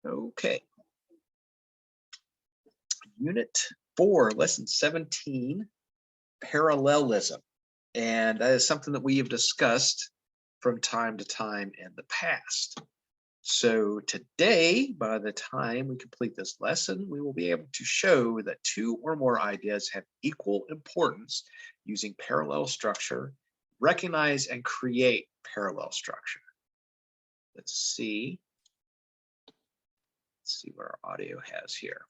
Okay, Unit 4, Lesson 17, Parallelism. And that is something that we have discussed from time to time in the past. So today, by the time we complete this lesson, we will be able to show that two or more ideas have equal importance using parallel structure, recognize and create parallel structure. Let's see. Let's see what our audio has here.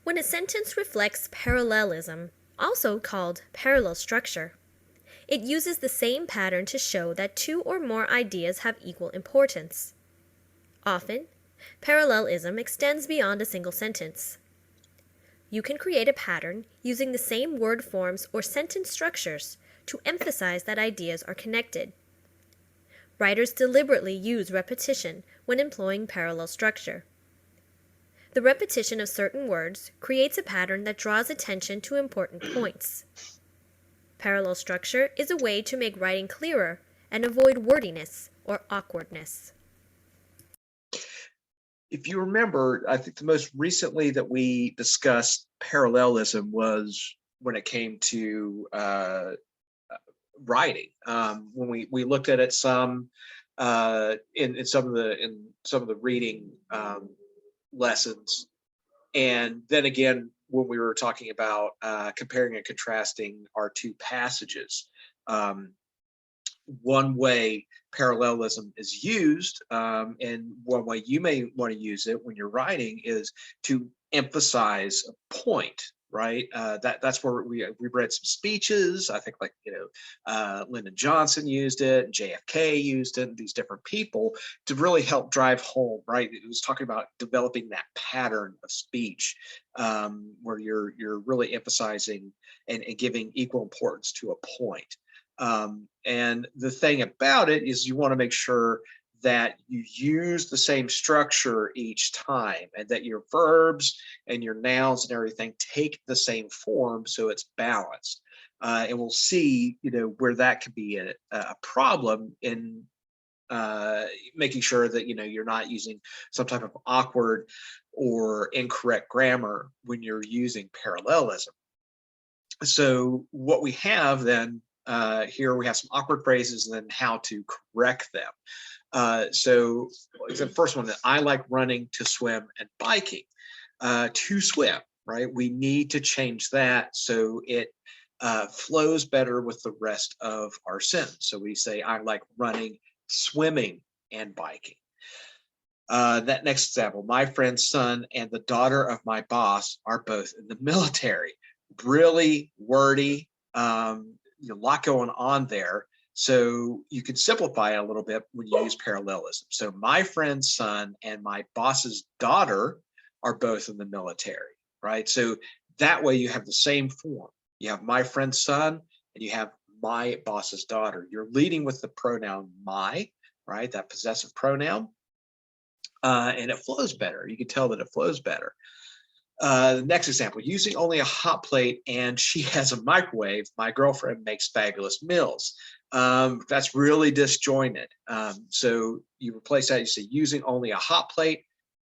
When a sentence reflects parallelism, also called parallel structure, it uses the same pattern to show that two or more ideas have equal importance. Often, parallelism extends beyond a single sentence. You can create a pattern using the same word forms or sentence structures to emphasize that ideas are connected. Writers deliberately use repetition when employing parallel structure. The repetition of certain words creates a pattern that draws attention to important points. Parallel structure is a way to make writing clearer and avoid wordiness or awkwardness. If you remember, I think the most recently that we discussed parallelism was when it came to writing. When we looked at it some in some of the reading lessons, and then again when we were talking about comparing and contrasting our two passages. One way parallelism is used, and one way you may want to use it when you're writing, is to emphasize a point, right? That's where we read some speeches. I think, like, Lyndon Johnson used it, JFK used it, these different people to really help drive home, right? It was talking about developing that pattern of speech, where you're really emphasizing and giving equal importance to a point. And the thing about it is you want to make sure that you use the same structure each time, and that your verbs and your nouns and everything take the same form, so it's balanced. And we'll see, where that could be a problem in making sure that you're not using some type of awkward or incorrect grammar when you're using parallelism. So what we have then, here we have some awkward phrases and then how to correct them. So the first one, that I like running, to swim, and biking. To swim, right? We need to change that so it flows better with the rest of our sentence. So we say, I like running, swimming, and biking. That next example, my friend's son and the daughter of my boss are both in the military. Really wordy, a lot going on there. So you can simplify it a little bit when you use parallelism. So my friend's son and my boss's daughter are both in the military, right? So that way you have the same form. You have my friend's son and you have my boss's daughter. You're leading with the pronoun my, right? That possessive pronoun. And it flows better. You can tell that it flows better. The next example, using only a hot plate and she has a microwave, my girlfriend makes fabulous meals. That's really disjointed. So you replace that, you say, using only a hot plate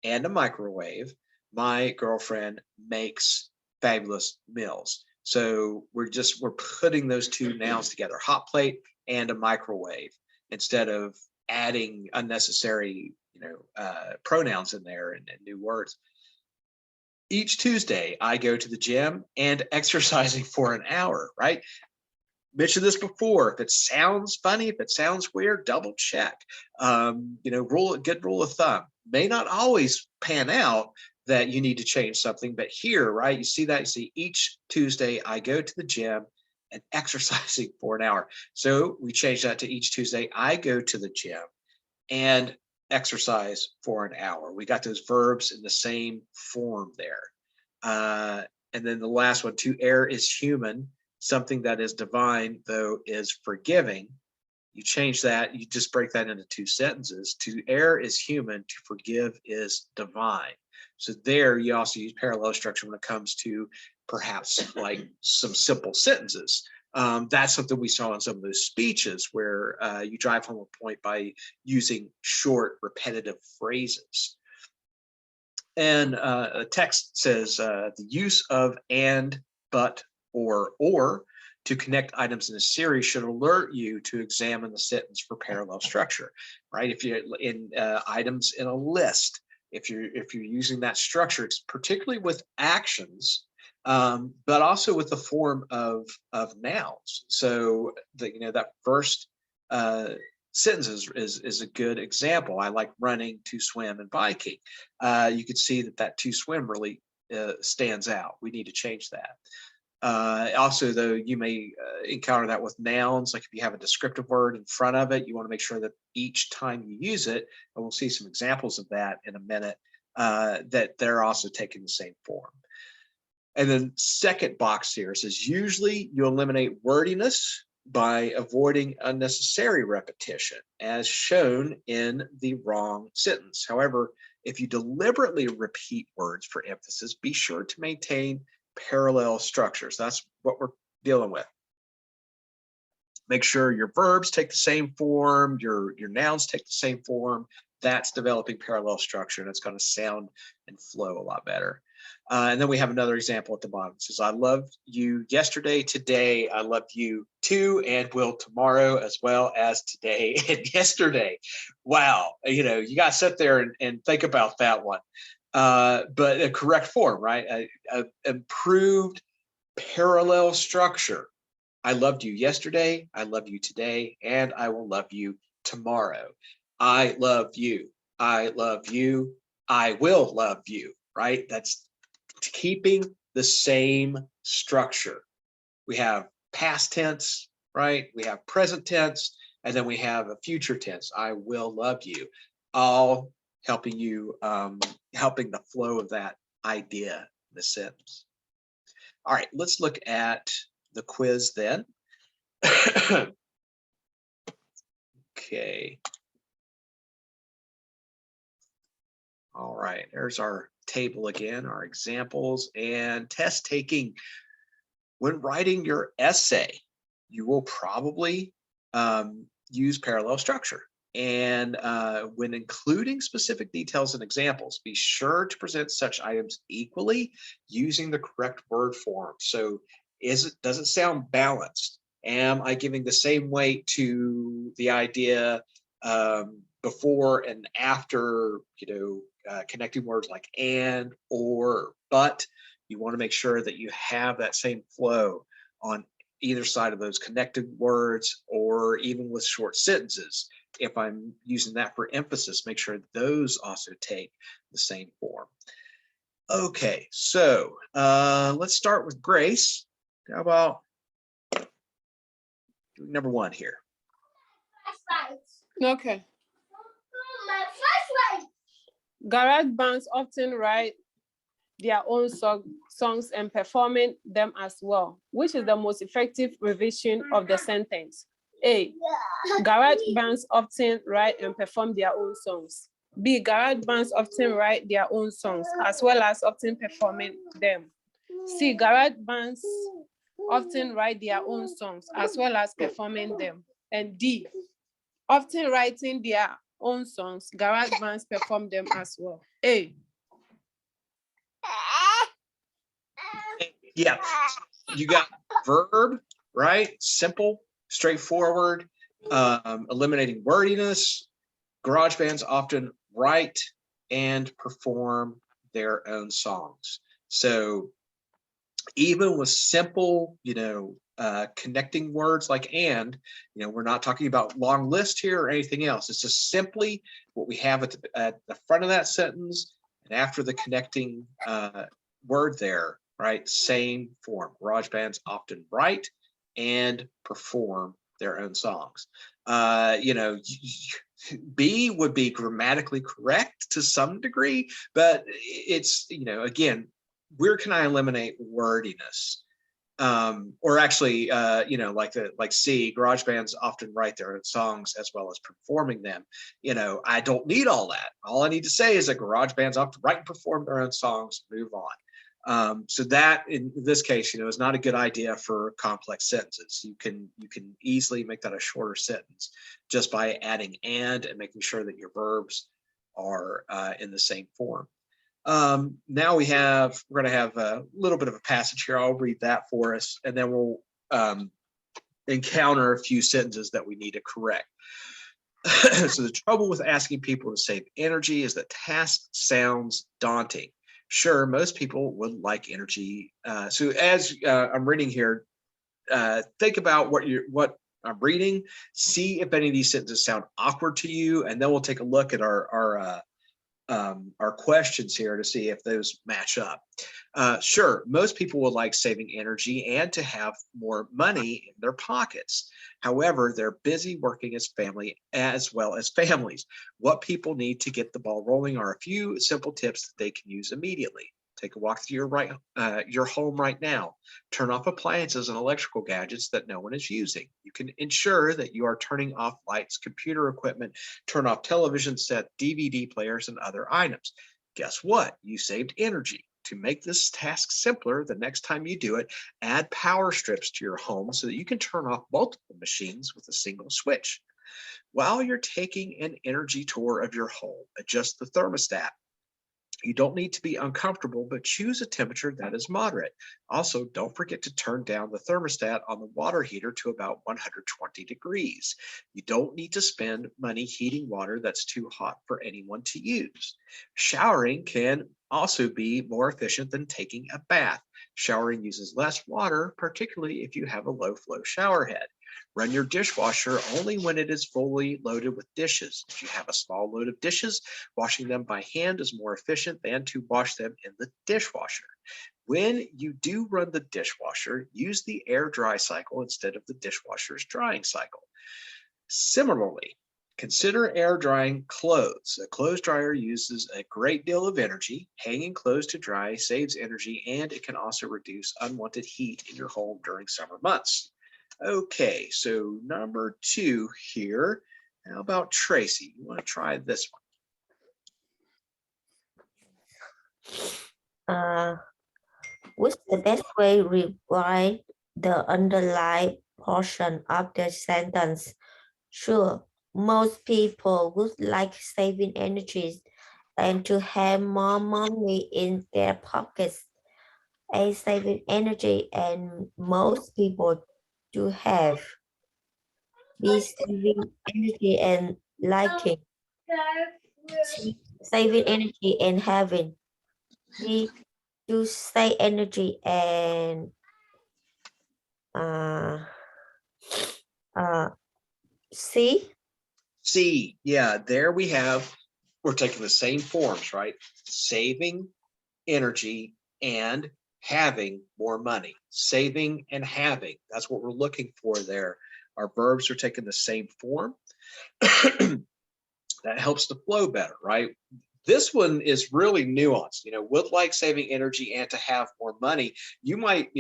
and a microwave, my girlfriend makes fabulous meals. So we're putting those two nouns together, hot plate and a microwave, instead of adding unnecessary pronouns in there and new words. Each Tuesday, I go to the gym and exercising for an hour, right? Mentioned this before. If it sounds funny, if it sounds weird, double check. Good rule of thumb. May not always pan out that you need to change something, but here, right, you see that, you see each Tuesday, I go to the gym and exercising for an hour. So we change that to each Tuesday, I go to the gym and exercise for an hour. We got those verbs in the same form there. And then the last one, to err is human. Something that is divine, though, is forgiving. You change that, you just break that into two sentences. To err is human, to forgive is divine. So there you also use parallel structure when it comes to perhaps like some simple sentences. That's something we saw in some of those speeches where you drive home a point by using short, repetitive phrases. And a text says the use of and, but, or to connect items in a series should alert you to examine the sentence for parallel structure, right? If you're in items in a list, if you're using that structure, it's particularly with actions, but also with the form of nouns. So that first sentence is a good example. I like running, to swim, and biking. You could see that to swim really stands out. We need to change that. Also, though, you may encounter that with nouns, like if you have a descriptive word in front of it, you want to make sure that each time you use it, and we'll see some examples of that in a minute, that they're also taking the same form. And then second box here says, usually you eliminate wordiness by avoiding unnecessary repetition, as shown in the wrong sentence. However, if you deliberately repeat words for emphasis, be sure to maintain parallel structures. That's what we're dealing with. Make sure your verbs take the same form, your nouns take the same form. That's developing parallel structure, and it's going to sound and flow a lot better. And then we have another example at the bottom. It says, I loved you yesterday, today, I loved you too, and will tomorrow, as well as today and yesterday. Wow. You got to sit there and think about that one. But a correct form, right? A improved parallel structure. I loved you yesterday, I love you today, and I will love you tomorrow. I love you, I love you, I will love you, right? That's keeping the same structure. We have past tense, right? We have present tense, and then we have a future tense. I will love you, all helping you, helping the flow of that idea in the sentence. All right, let's look at the quiz then. Okay. All right, there's our table again, our examples and test taking. When writing your essay, you will probably use parallel structure. And when including specific details and examples, be sure to present such items equally using the correct word form. So does it sound balanced? Am I giving the same weight to the idea before and after, connecting words like and, or, but? You want to make sure that you have that same flow on either side of those connected words, or even with short sentences. If I'm using that for emphasis, make sure those also take the same form. Okay, so let's start with Grace. How about number one here? Okay. Garage bands often write their own songs and performing them as well. Which is the most effective revision of the sentence? A. Garage bands often write and perform their own songs. B. Garage bands often write their own songs as well as often performing them. C. Garage bands often write their own songs as well as performing them. And D. Often writing their own songs, garage bands perform them as well. A. Yeah, you got verb, right? Simple, straightforward, eliminating wordiness. Garage bands often write and perform their own songs. So even with simple, connecting words like and, we're not talking about long list here or anything else. It's just simply what we have at the front of that sentence and after the connecting word there, right? Same form. Garage bands often write and perform their own songs. B would be grammatically correct to some degree, but it's, again, where can I eliminate wordiness? Or actually, like C, garage bands often write their own songs as well as performing them. I don't need all that. All I need to say is that garage bands often write and perform their own songs, move on. So that in this case, is not a good idea for complex sentences. You can easily make that a shorter sentence just by adding and making sure that your verbs are in the same form. Now we're going to have a little bit of a passage here. I'll read that for us, and then we'll encounter a few sentences that we need to correct. So the trouble with asking people to save energy is that task sounds daunting. Sure, most people would like energy. So as I'm reading here, think about what I'm reading, see if any of these sentences sound awkward to you, and then we'll take a look at our questions here to see if those match up. Sure, most people would like saving energy and to have more money in their pockets. However, they're busy working as family as well as families. What people need to get the ball rolling are a few simple tips that they can use immediately. Take a walk through your home right now. Turn off appliances and electrical gadgets that no one is using. You can ensure that you are turning off lights, computer equipment, turn off television set, DVD players, and other items. Guess what? You saved energy. To make this task simpler, the next time you do it, add power strips to your home so that you can turn off multiple machines with a single switch. While you're taking an energy tour of your home, adjust the thermostat. You don't need to be uncomfortable, but choose a temperature that is moderate. Also, don't forget to turn down the thermostat on the water heater to about 120 degrees. You don't need to spend money heating water that's too hot for anyone to use. Showering can also be more efficient than taking a bath. Showering uses less water, particularly if you have a low flow shower head. Run your dishwasher only when it is fully loaded with dishes. If you have a small load of dishes, washing them by hand is more efficient than to wash them in the dishwasher. When you do run the dishwasher, use the air dry cycle instead of the dishwasher's drying cycle. Similarly, consider air drying clothes. A clothes dryer uses a great deal of energy. Hanging clothes to dry saves energy, and it can also reduce unwanted heat in your home during summer months. Okay, so number 2 here. How about Tracy? You want to try this one? What's the best way to rewrite the underlined portion of the sentence? Sure, most people would like saving energy and to have more money in their pockets. A saving energy and most people do have. B saving energy and liking. C saving energy and having. D to save energy and uh C. C. Yeah, there we have, we're taking the same forms, right? Saving energy and having more money. Saving and having, that's what we're looking for there. Our verbs are taking the same form. That helps the flow better, right? This one is really nuanced, would like saving energy and to have more money. You might,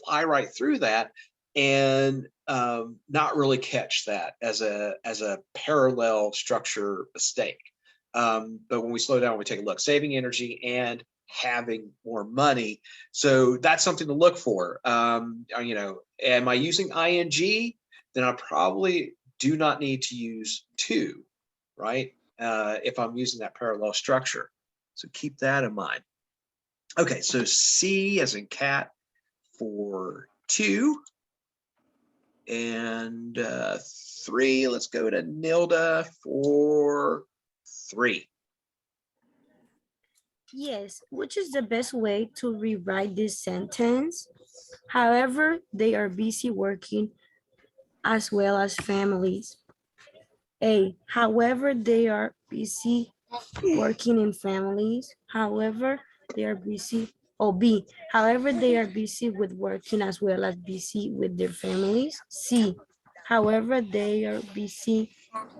fly right through that and not really catch that as a parallel structure mistake. But when we slow down, we take a look, saving energy and having more money. So that's something to look for. Am I using ing? Then I probably do not need to use to, right? If I'm using that parallel structure. So keep that in mind. Okay, so C as in cat for 2. And 3, let's go to Nilda for 3. Yes, which is the best way to rewrite this sentence? However, they are busy working as well as families. A, however, they are busy working in families. However, they are busy. Or B, however, they are busy with working as well as busy with their families. C, however, they are busy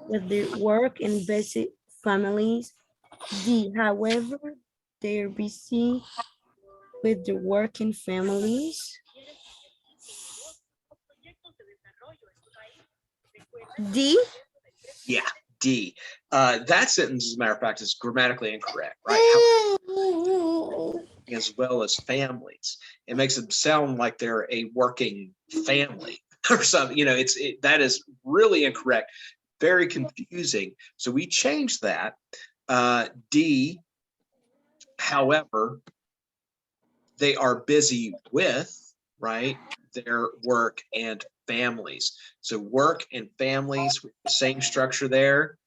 with their work and busy families. D, however, they are busy with their work and families. D. Yeah, D. That sentence, as a matter of fact, is grammatically incorrect, right? as well as families. It makes them sound like they're a working family or something. You know, that is really incorrect, very confusing. So we changed that. D, however, they are busy with, right, their work and families. So work and families, same structure there.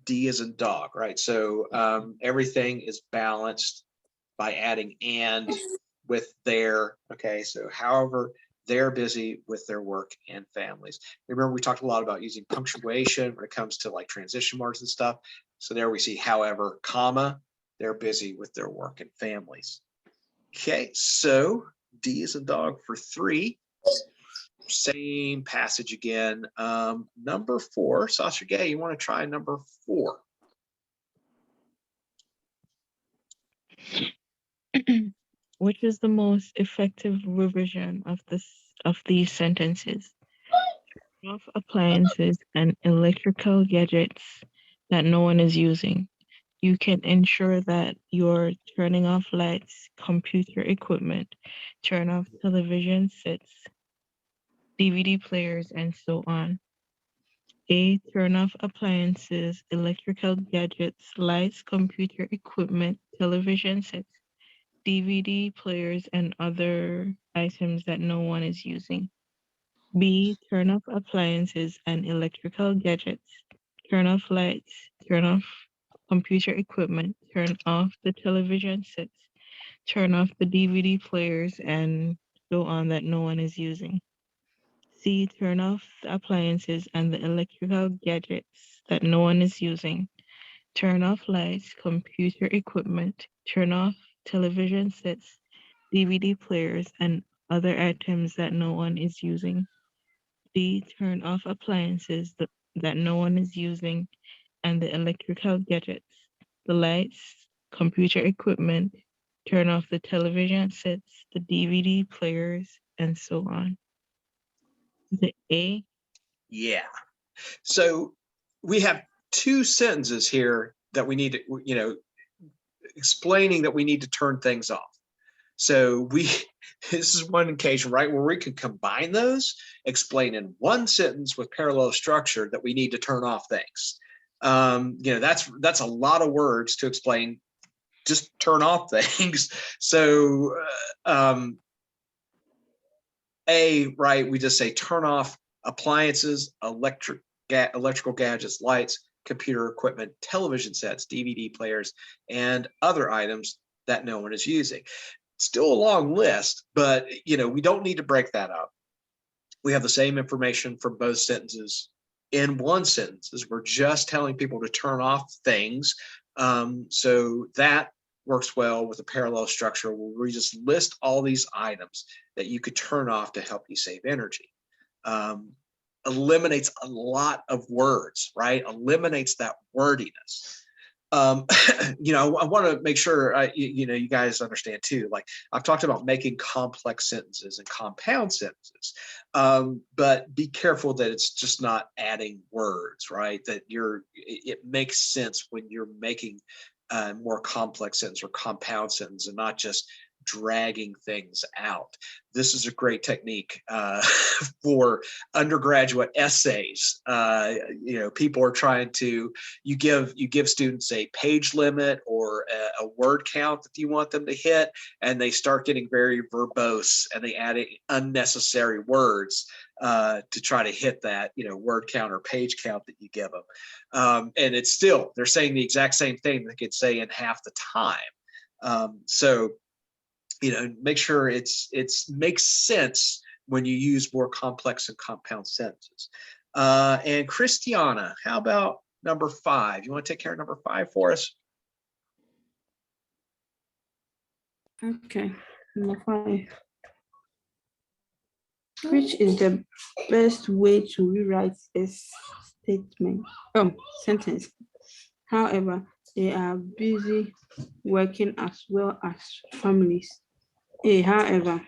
D is in dog, right? So everything is balanced by adding and with their, okay, so however they're busy with their work and families. Remember, we talked a lot about using punctuation when it comes to like transition marks and stuff. So there we see, however, comma, they're busy with their work and families. Okay, so D is a dog for 3. Same passage again. Number 4, Sasha Gay, you want to try number 4? Which is the most effective revision of these sentences? Off appliances and electrical gadgets that no one is using. You can ensure that you're turning off lights, computer equipment, turn off television sets, DVD players, and so on. A, turn off appliances, electrical gadgets, lights, computer equipment, television sets, DVD players, and other items that no one is using. B, turn off appliances and electrical gadgets, turn off lights, turn off computer equipment, turn off the television sets, turn off the DVD players, and so on that no one is using. C, turn off the appliances and the electrical gadgets that no one is using. Turn off lights, computer equipment, turn off television sets, DVD players, and other items that no one is using. D, turn off appliances that no one is using and the electrical gadgets, the lights, computer equipment, turn off the television sets, the DVD players, and so on. The A? Yeah. So we have 2 sentences here that we need to, you know, explaining that we need to turn things off. So this is one occasion, right, where we can combine those, explain in one sentence with parallel structure that we need to turn off things. You know, that's a lot of words to explain, just turn off things. So A, right, we just say turn off appliances, electrical gadgets, lights, computer equipment, television sets, DVD players, and other items that no one is using. Still a long list, but you know, we don't need to break that up. We have the same information for both sentences in one sentence, as we're just telling people to turn off things. So that works well with a parallel structure where we just list all these items that you could turn off to help you save energy. Eliminates a lot of words, right? Eliminates that wordiness. You know, I want to make sure you know, you guys understand too. Like I've talked about making complex sentences and compound sentences, but be careful that it's just not adding words, right? That it makes sense when you're making more complex sentence or compound sentence and not just dragging things out. This is a great technique for undergraduate essays. You know, people are trying to, you give students a page limit or a word count that you want them to hit, and they start getting very verbose and they add unnecessary words to try to hit that, you know, word count or page count that you give them. And it's still, they're saying the exact same thing they could say in half the time. So, you know, make sure it's makes sense when you use more complex and compound sentences. And Christiana, how about number 5? You want to take care of number 5 for us? Okay, number 5. Which is the best way to rewrite a sentence? However, they are busy working as well as families. A, however,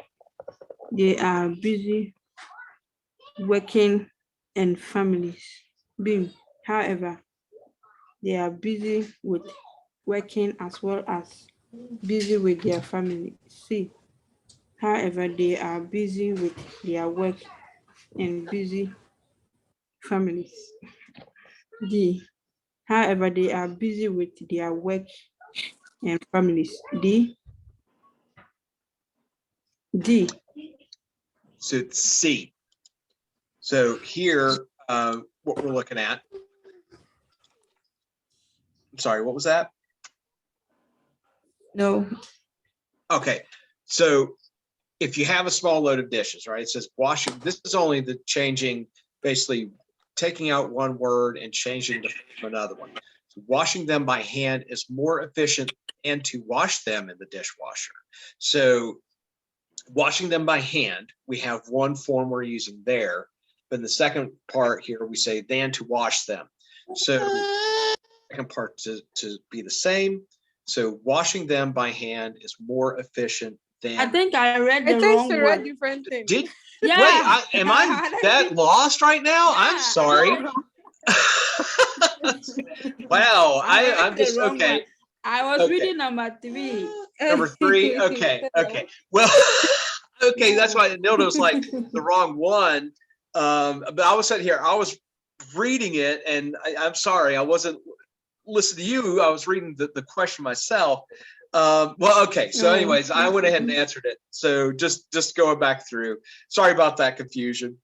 they are busy working and families. B, however, they are busy with working as well as busy with their family. C. However, they are busy with their work and busy families. D. However, they are busy with their work and families. D. So it's C. So here, what we're looking at, I'm sorry, what was that? No. Okay, so if you have a small load of dishes, right, it says washing, this is only the changing, basically taking out one word and changing to another one. So washing them by hand is more efficient than to wash them in the dishwasher. So washing them by hand, we have one form we're using there, but in the second part here, we say than to wash them. So the second part to be the same. So washing them by hand is more efficient than. I think I read I the think wrong she read word. different things. Did Yeah. wait? Am I that lost right now? I'm Yeah. sorry. Wow, I'm read the just wrong okay. one. I was Okay. reading number 3. Number 3. Okay. Okay. Well, okay. That's why Nilda was like the wrong one. But I was sitting here. I was reading it, and I'm sorry, I wasn't listening to you. I was reading the question myself. Well, okay. So, anyways, I went ahead and answered it. So just going back through. Sorry about that confusion.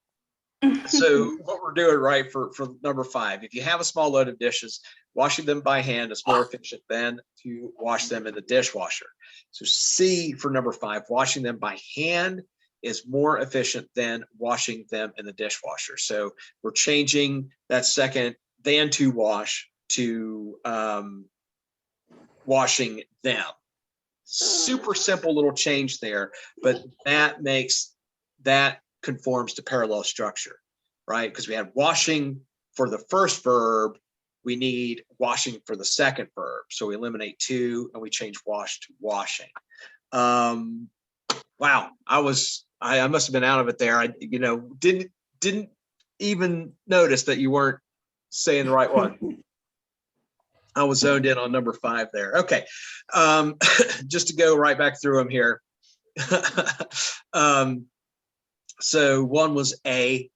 So what we're doing right for number 5, if you have a small load of dishes, washing them by hand is more efficient than to wash them in the dishwasher. So C for number 5, washing them by hand is more efficient than washing them in the dishwasher. So we're changing that second than to wash to washing them. Super simple little change there, but that conforms to parallel structure, right? Because we had washing for the first verb, we need washing for the second verb. So we eliminate 2 and we change wash to washing. Wow, I must have been out of it there. I didn't even notice that you weren't saying the right one. I was zoned in on number 5 there. Okay, just to go right back through them here. So 1 was A,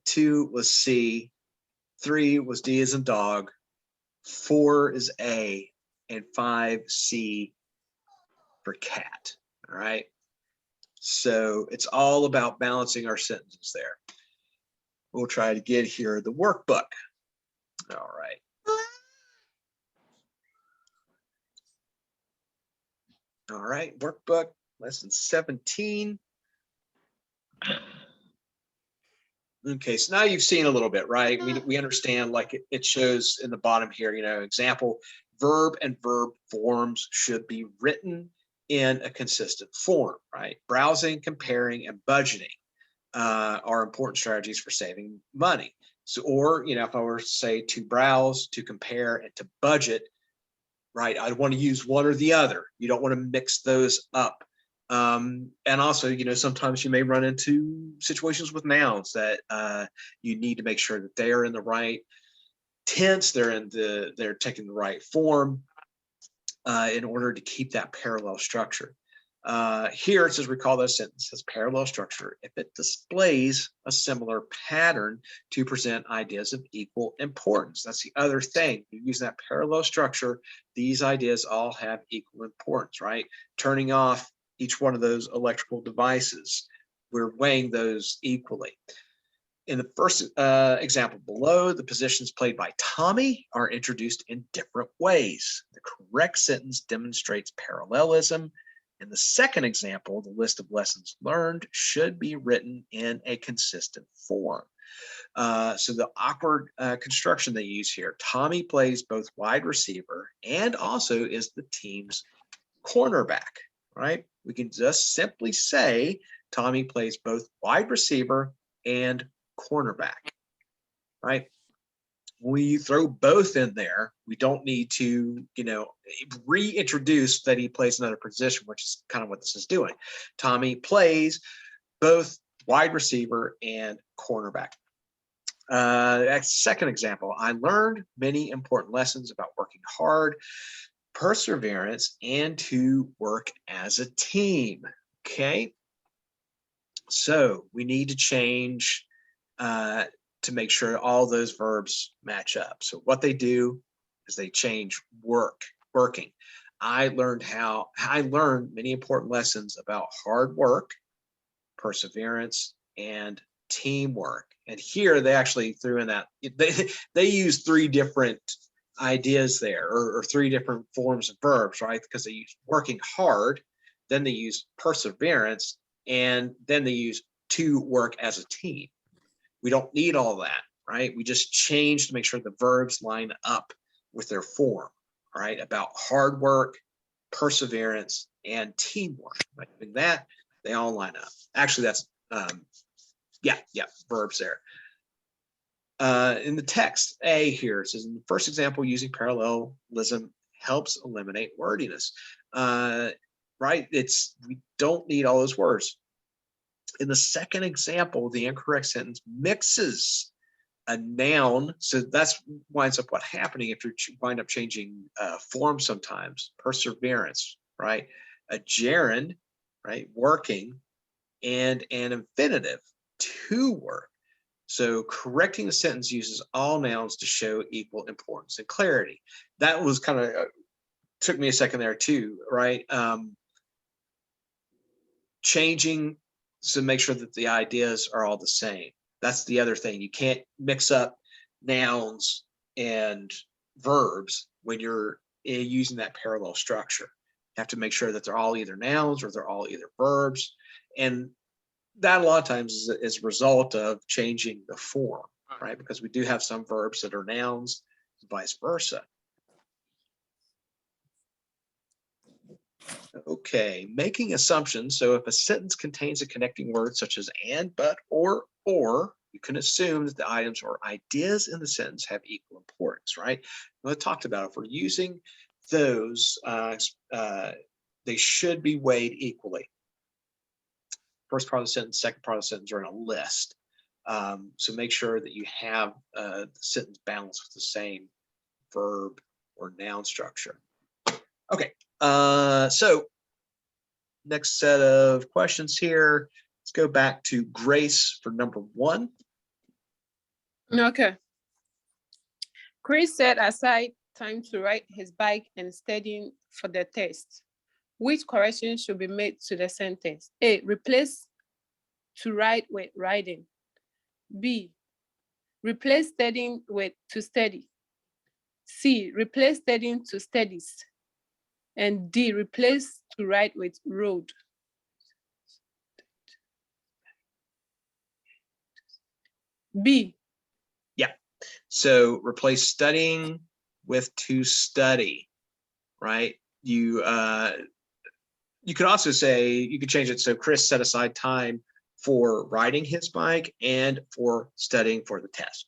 2 was C, 3 was D as in dog, 4 is A, and 5 C for cat. All right. So it's all about balancing our sentences there. We'll try to get here the workbook. All right. All right, workbook, lesson 17. Okay, so now you've seen a little bit, right? We understand, like it shows in the bottom here, example, verb and verb forms should be written in a consistent form, right? Browsing, comparing, and budgeting are important strategies for saving money. So, or, if I were to say to browse, to compare, and to budget, right? I'd want to use one or the other. You don't want to mix those up. And also, sometimes you may run into situations with nouns that you need to make sure that they are in the right tense, they're taking the right form in order to keep that parallel structure. Here it says recall those sentences parallel structure if it displays a similar pattern to present ideas of equal importance. That's the other thing. You use that parallel structure, these ideas all have equal importance, right? Turning off each one of those electrical devices, we're weighing those equally. In the first example below, the positions played by Tommy are introduced in different ways. The correct sentence demonstrates parallelism. In the second example, the list of lessons learned should be written in a consistent form. So the awkward construction they use here, Tommy plays both wide receiver and also is the team's cornerback, right? We can just simply say Tommy plays both wide receiver and cornerback, right? When you throw both in there, we don't need to, reintroduce that he plays another position, which is kind of what this is doing. Tommy plays both wide receiver and cornerback. Second example, I learned many important lessons about working hard, perseverance, and to work as a team. Okay. So we need to change to make sure all those verbs match up. So what they do is they change working. I learned many important lessons about hard work, perseverance, and teamwork. And here they actually threw in that they use three different ideas there, or three different forms of verbs, right? Because they use working hard, then they use perseverance, and then they use to work as a team. We don't need all that, right? We just change to make sure the verbs line up with their form, right? About hard work, perseverance, and teamwork. By doing that, they all line up. Actually, that's verbs there. In the text, A here, it says, in the first example, using parallelism helps eliminate wordiness. Right? We don't need all those words. In the second example, the incorrect sentence mixes a noun. So that's winds up what happening if you wind up changing form sometimes. Perseverance, right? A gerund, right? Working, and an infinitive, to work. So correcting the sentence uses all nouns to show equal importance and clarity. That was kind of, took me a second there too, right? Changing to make sure that the ideas are all the same. That's the other thing. You can't mix up nouns and verbs when you're using that parallel structure. You have to make sure that they're all either nouns or they're all either verbs. And that a lot of times is a result of changing the form, right? Because we do have some verbs that are nouns, vice versa. Okay, making assumptions. So if a sentence contains a connecting word such as and, but, or, you can assume that the items or ideas in the sentence have equal importance, right? Well, I talked about if we're using those, they should be weighed equally. First part of the sentence, second part of the sentence are in a list. So make sure that you have the sentence balanced with the same verb or noun structure. Okay, so next set of questions here. Let's go back to Grace for number 1. Okay. Chris set aside time to ride his bike and studying for the test. Which correction should be made to the sentence? A, replace to ride with riding. B, replace studying with to study. C, replace studying to studies. And D, replace to ride with road. B. Yeah. So replace studying with to study, right? You could also say, you could change it so Chris set aside time for riding his bike and for studying for the test.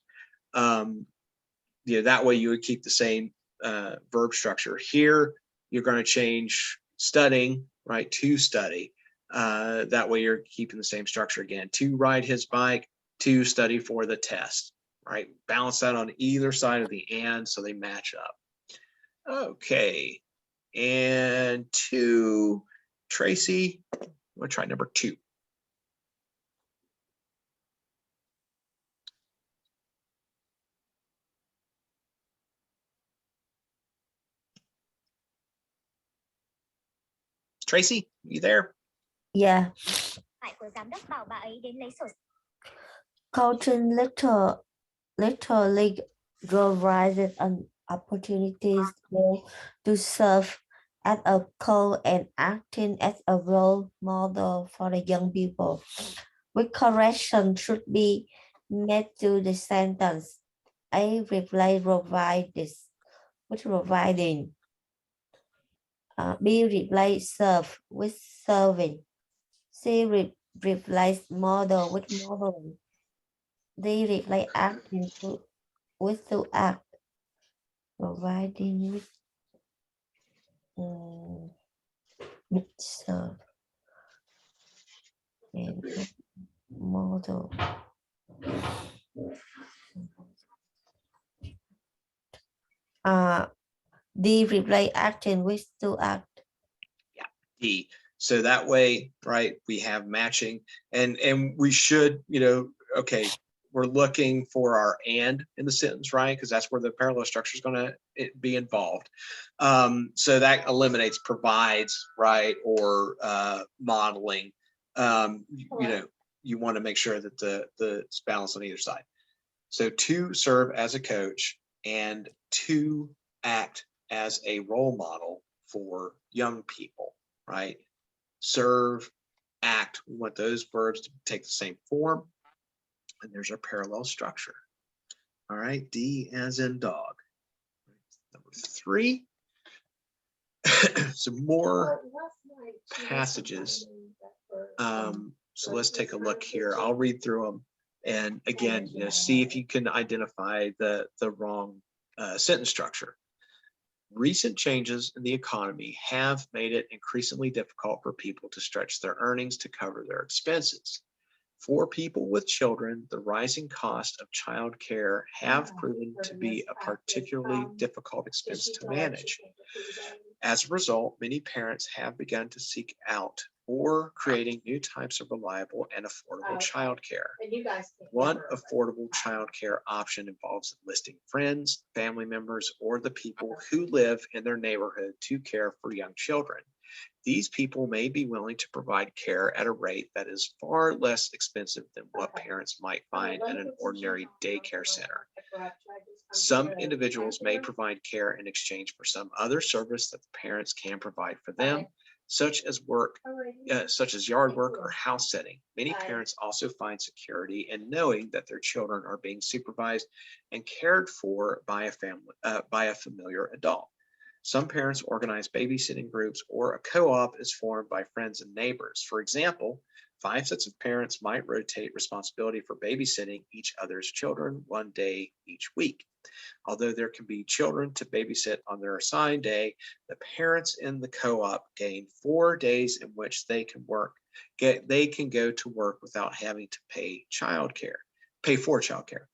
That way you would keep the same verb structure. Here, you're going to change studying, right, to study. That way you're keeping the same structure again. To ride his bike, to study for the test, right? Balance that on either side of the and so they match up. Okay. And 2, Tracy, I'm going to try number 2. Tracy, you there? Yeah. Coaching literally provided an opportunities to serve as a coach and acting as a role model for the young people. Which correction should be made to the sentence? A, reply provide this, with providing. B, replace serve with serving. C, replace model with modeling. D, replace acting with to act. Providing with serve and with model. D, replace action with to act. D. So that way, right, we have matching, and we should, okay, we're looking for our and in the sentence, right? Because that's where the parallel structure is going to be involved. So that eliminates provides, right, or modeling. You want to make sure that the balance on either side. So to serve as a coach and to act as a role model for young people, right? Serve, act, we want those verbs to take the same form. And there's our parallel structure. All right, D as in dog. Number 3. Some more passages. So let's take a look here. I'll read through them. And again, see if you can identify the wrong sentence structure. Recent changes in the economy have made it increasingly difficult for people to stretch their earnings to cover their expenses. For people with children, the rising cost of child care have proven to be a particularly difficult expense to manage. As a result, many parents have begun to seek out or creating new types of reliable and affordable childcare. One affordable childcare option involves enlisting friends, family members, or the people who live in their neighborhood to care for young children. These people may be willing to provide care at a rate that is far less expensive than what parents might find at an ordinary daycare center. Some individuals may provide care in exchange for some other service that the parents can provide for them, such as yard work or house setting. Many parents also find security in knowing that their children are being supervised and cared for by a familiar adult. Some parents organize babysitting groups, or a co-op is formed by friends and neighbors. For example, 5 sets of parents might rotate responsibility for babysitting each other's children one day each week. Although there can be children to babysit on their assigned day, the parents in the co-op gain 4 days in which they can go to work without having to pay for childcare.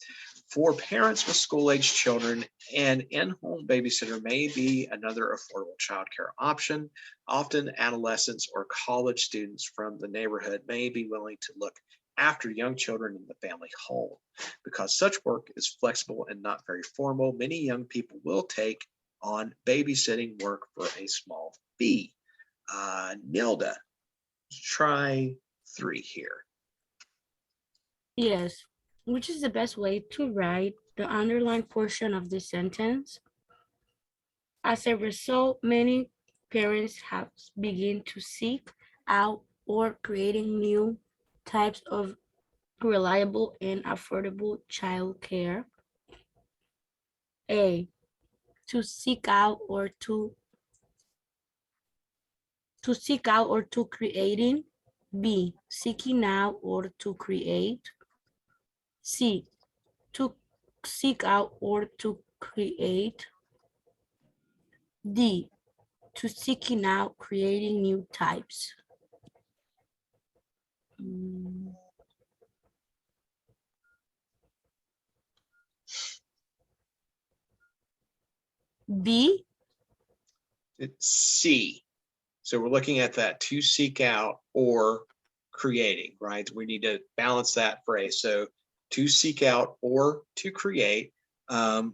For parents with school-aged children, an in-home babysitter may be another affordable childcare option. Often adolescents or college students from the neighborhood may be willing to look after young children in the family home. Because such work is flexible and not very formal, many young people will take on babysitting work for a small fee. Nilda, try 3 here. Yes. Which is the best way to write the underlined portion of the sentence? As a result, many parents have begun to seek out or creating new types of reliable and affordable child care. A, to seek out or to creating. B, seeking out or to create. C, to seek out or to create. D, to seeking out, creating new types. B, It's C. So we're looking at that to seek out or creating, right? We need to balance that phrase. So to seek out or to create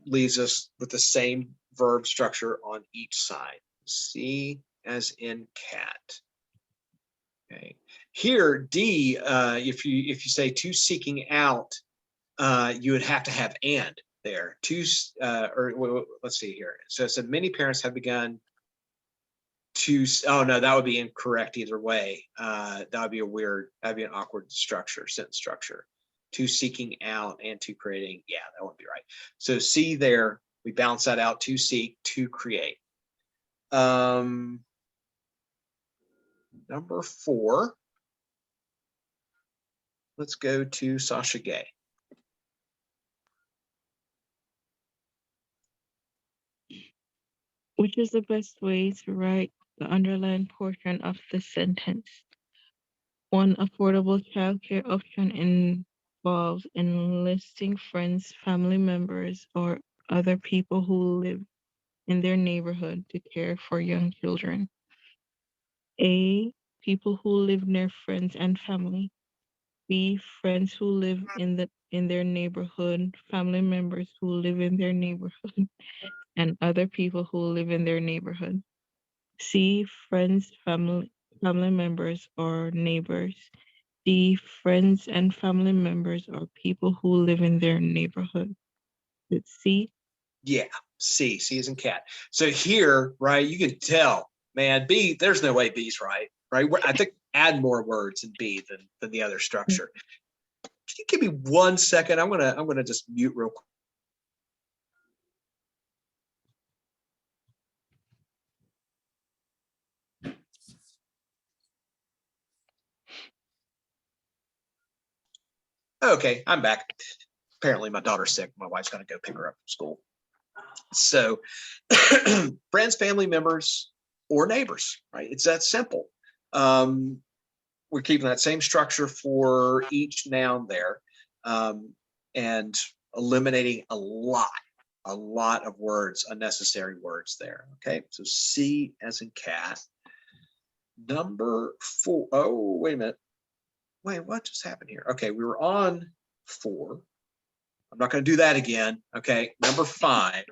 leaves us with the same verb structure on each side. C as in cat. Okay. Here, D, if you say to seeking out, you would have to have and there. Let's see here. So it said many parents have begun oh no, that would be incorrect either way. That'd be an awkward sentence structure. To seeking out and to creating, yeah, that wouldn't be right. So C there, we balance that out, to seek, to create. Number 4, let's go to Sasha Gay. Which is the best way to write the underlined portion of the sentence? One affordable childcare option involves enlisting friends, family members, or other people who live in their neighborhood to care for young children. A, people who live near friends and family. B, friends who live in their neighborhood, family members who live in their neighborhood, and other people who live in their neighborhood. C, friends, family members or neighbors. D, friends and family members or people who live in their neighborhood. It's C. Yeah, C is in cat. So here, right, you can tell, man, B, there's no way B's right? I think add more words in B than the other structure. Can you give me 1 second? I'm gonna just mute real quick. Okay, I'm back. Apparently my daughter's sick. My wife's gonna go pick her up from school. So friends, family members, or neighbors, right? It's that simple. We're keeping that same structure for each noun there, and eliminating a lot of words, unnecessary words there. Okay, so C as in cat. Number 4. Oh, wait a minute. Wait, what just happened here? Okay, we were on 4. I'm not going to do that again. Okay, number 5.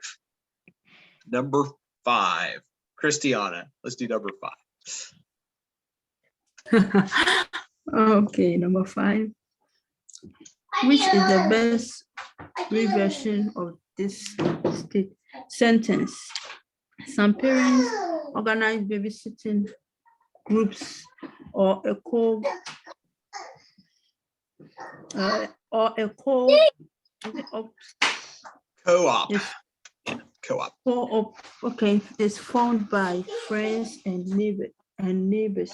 Number 5. Christiana, let's do number 5. Okay, number 5. Which is the best reversion of this sentence? Some parents organize babysitting groups or a co Co-op. Yes. Yeah, co-op. Co-op, okay, is formed by friends and neighbors.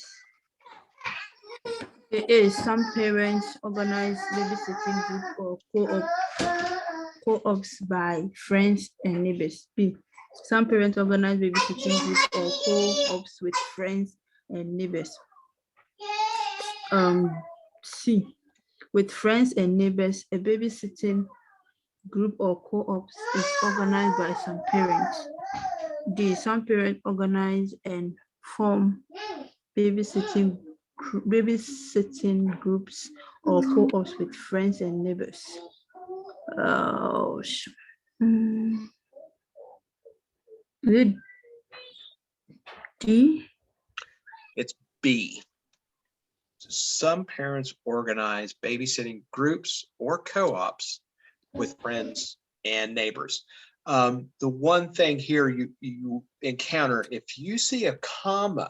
It is some parents organize babysitting group or co-ops by friends and neighbors. B, some parents organize babysitting group or co-ops with friends and neighbors. C, with friends and neighbors, a babysitting group or co-ops is organized by some parents. D, some parents organize and form babysitting groups or co-ops with friends and neighbors. Is it D? It's B. Some parents organize babysitting groups or co-ops with friends and neighbors. The one thing here you encounter, if you see a comma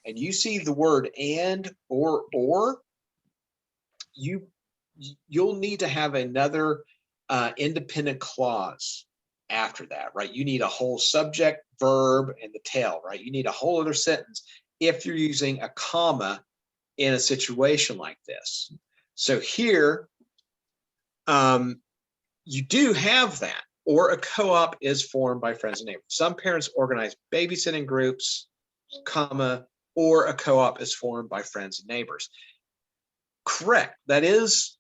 and you see the word and or, you'll need to have another independent clause after that, right? You need a whole subject, verb, and the tail, right? You need a whole other sentence if you're using a comma in a situation like this. So here, you do have that, or a co-op is formed by friends and neighbors. Some parents organize babysitting groups, comma, or a co-op is formed by friends and neighbors. Correct. That is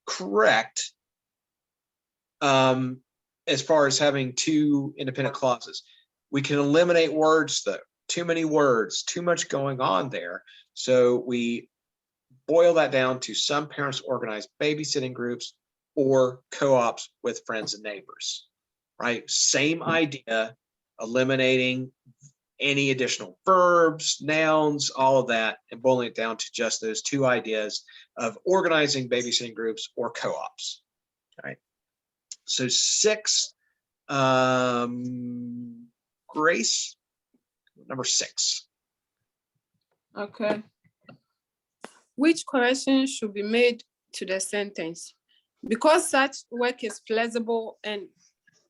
correct. As far as having 2 independent clauses, we can eliminate words though. Too many words, too much going on there. So we boil that down to some parents organize babysitting groups or co-ops with friends and neighbors, right? Same idea, eliminating any additional verbs, nouns, all of that, and boiling it down to just those 2 ideas of organizing babysitting groups or co-ops, right? So 6, Grace, number 6. Okay. Which correction should be made to the sentence? Because such work is flexible and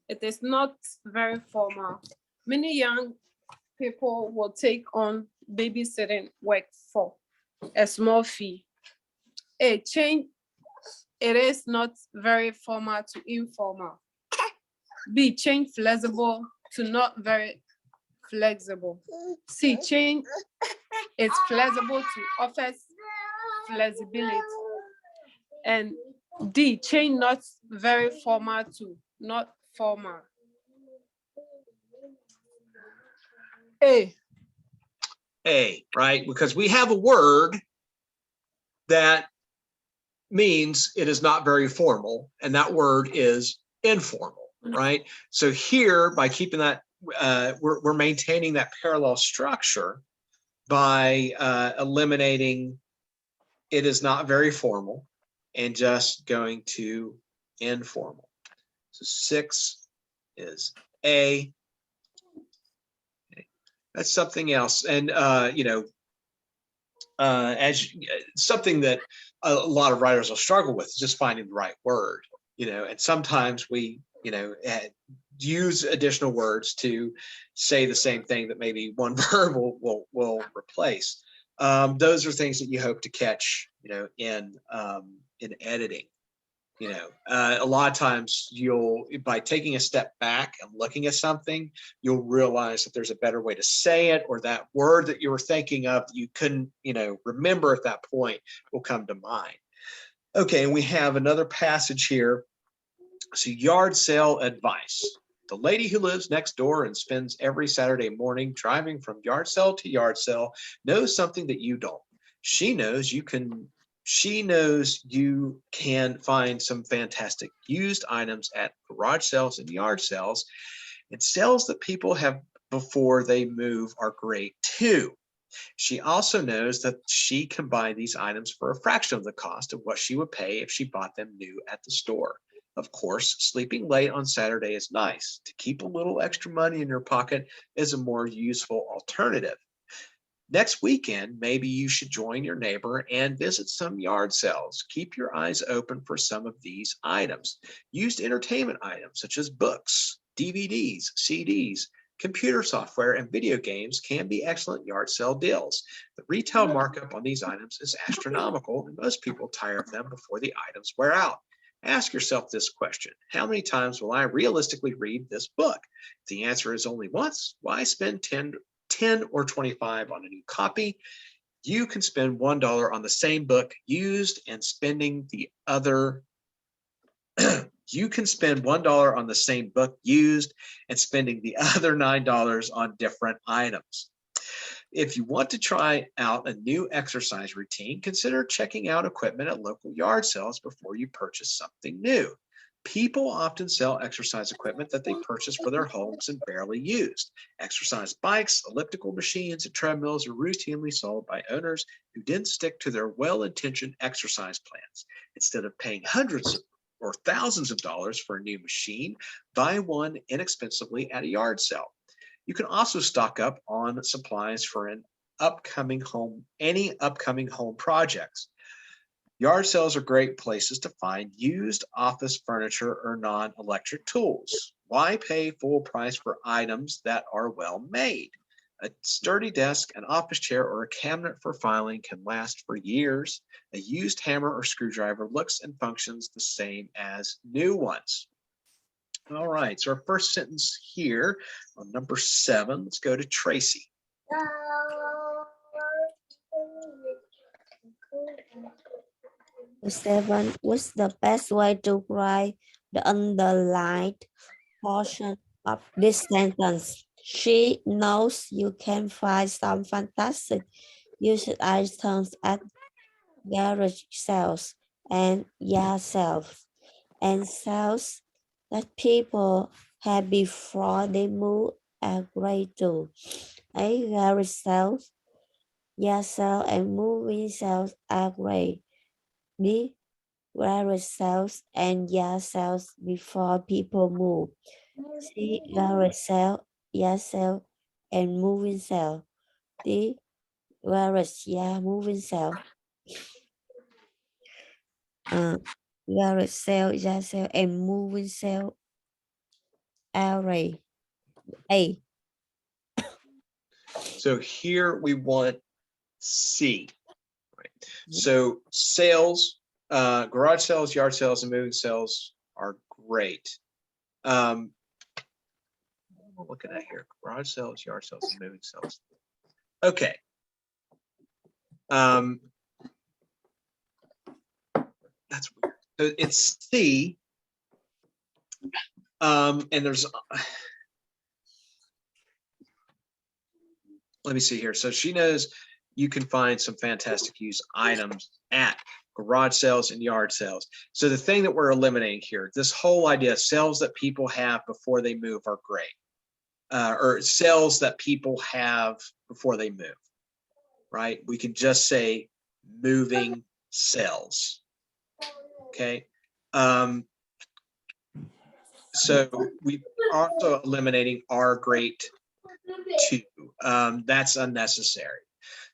it is not very formal, many young people will take on babysitting work for a small fee. A, change it is not very formal to informal. B, change flexible to not very flexible. C, change is flexible to offers flexibility. And D, change not very formal to not formal. A. A, right? Because we have a word that means it is not very formal, and that word is informal, right? So here, by keeping that, we're maintaining that parallel structure by eliminating it is not very formal and just going to informal. So 6 is A. Okay. That's something else. And, you know, something that a lot of writers will struggle with is just finding the right word, you know, and sometimes we, you know, use additional words to say the same thing that maybe one verb will replace. Those are things that you hope to catch, you know, in editing. You know, a lot of times by taking a step back and looking at something, you'll realize that there's a better way to say it, or that word that you were thinking of that you couldn't, you know, remember at that point will come to mind. Okay, and we have another passage here. So yard sale advice. The lady who lives next door and spends every Saturday morning driving from yard sale to yard sale knows something that you don't. She knows you can find some fantastic used items at garage sales and yard sales, and sales that people have before they move are great too. She also knows that she can buy these items for a fraction of the cost of what she would pay if she bought them new at the store. Of course, sleeping late on Saturday is nice. To keep a little extra money in your pocket is a more useful alternative. Next weekend, maybe you should join your neighbor and visit some yard sales. Keep your eyes open for some of these items. Used entertainment items such as books, DVDs, CDs, computer software, and video games can be excellent yard sale deals. The retail markup on these items is astronomical, and most people tire of them before the items wear out. Ask yourself this question: how many times will I realistically read this book? If the answer is only once, why spend 10 or 25 on a new copy? You can spend $1 on the same book used and spending the other you can spend $1 on the same book used and spending the other $9 on different items. If you want to try out a new exercise routine, consider checking out equipment at local yard sales before you purchase something new. People often sell exercise equipment that they purchase for their homes and barely used. Exercise bikes, elliptical machines, and treadmills are routinely sold by owners who didn't stick to their well-intentioned exercise plans. Instead of paying hundreds or thousands of dollars for a new machine, buy one inexpensively at a yard sale. You can also stock up on supplies for any upcoming home projects. Yard sales are great places to find used office furniture or non-electric tools. Why pay full price for items that are well made? A sturdy desk, an office chair, or a cabinet for filing can last for years. A used hammer or screwdriver looks and functions the same as new ones. All right, so our first sentence here on number 7, let's go to Tracy. Seven, what's the best way to write the underlined portion of this sentence? She knows you can find some fantastic used items at garage sales and yard sales, and sales that people had before they move are great too. A garage sales, yard sale, and moving sales are great. B, garage sales and yard sales before people move. C, garage sale, yard sale, and moving sale. D, garage, yard, moving sale. Garage sale, yard sale, and moving sale. Array. A. So here we want C. Right? So sales, garage sales, yard sales, and moving sales are great. What we're looking at here: garage sales, yard sales, and moving sales. Okay. That's weird. So it's C. And there's let me see here. So she knows you can find some fantastic used items at garage sales and yard sales. So the thing that we're eliminating here, this whole idea of sales that people have before they move are great. Or sales that people have before they move, right? We can just say moving sales, okay? So we are also eliminating are great too. That's unnecessary.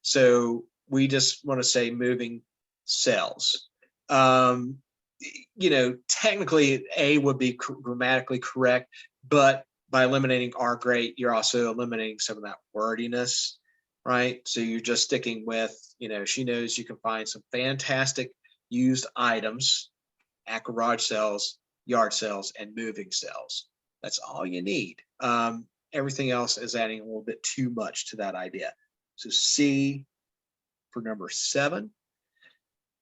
So we just want to say moving sales. You know, technically A would be grammatically correct, but by eliminating are great, you're also eliminating some of that wordiness, right? So you're just sticking with, you know, she knows you can find some fantastic used items at garage sales, yard sales, and moving sales. That's all you need. Everything else is adding a little bit too much to that idea. So C for number 7.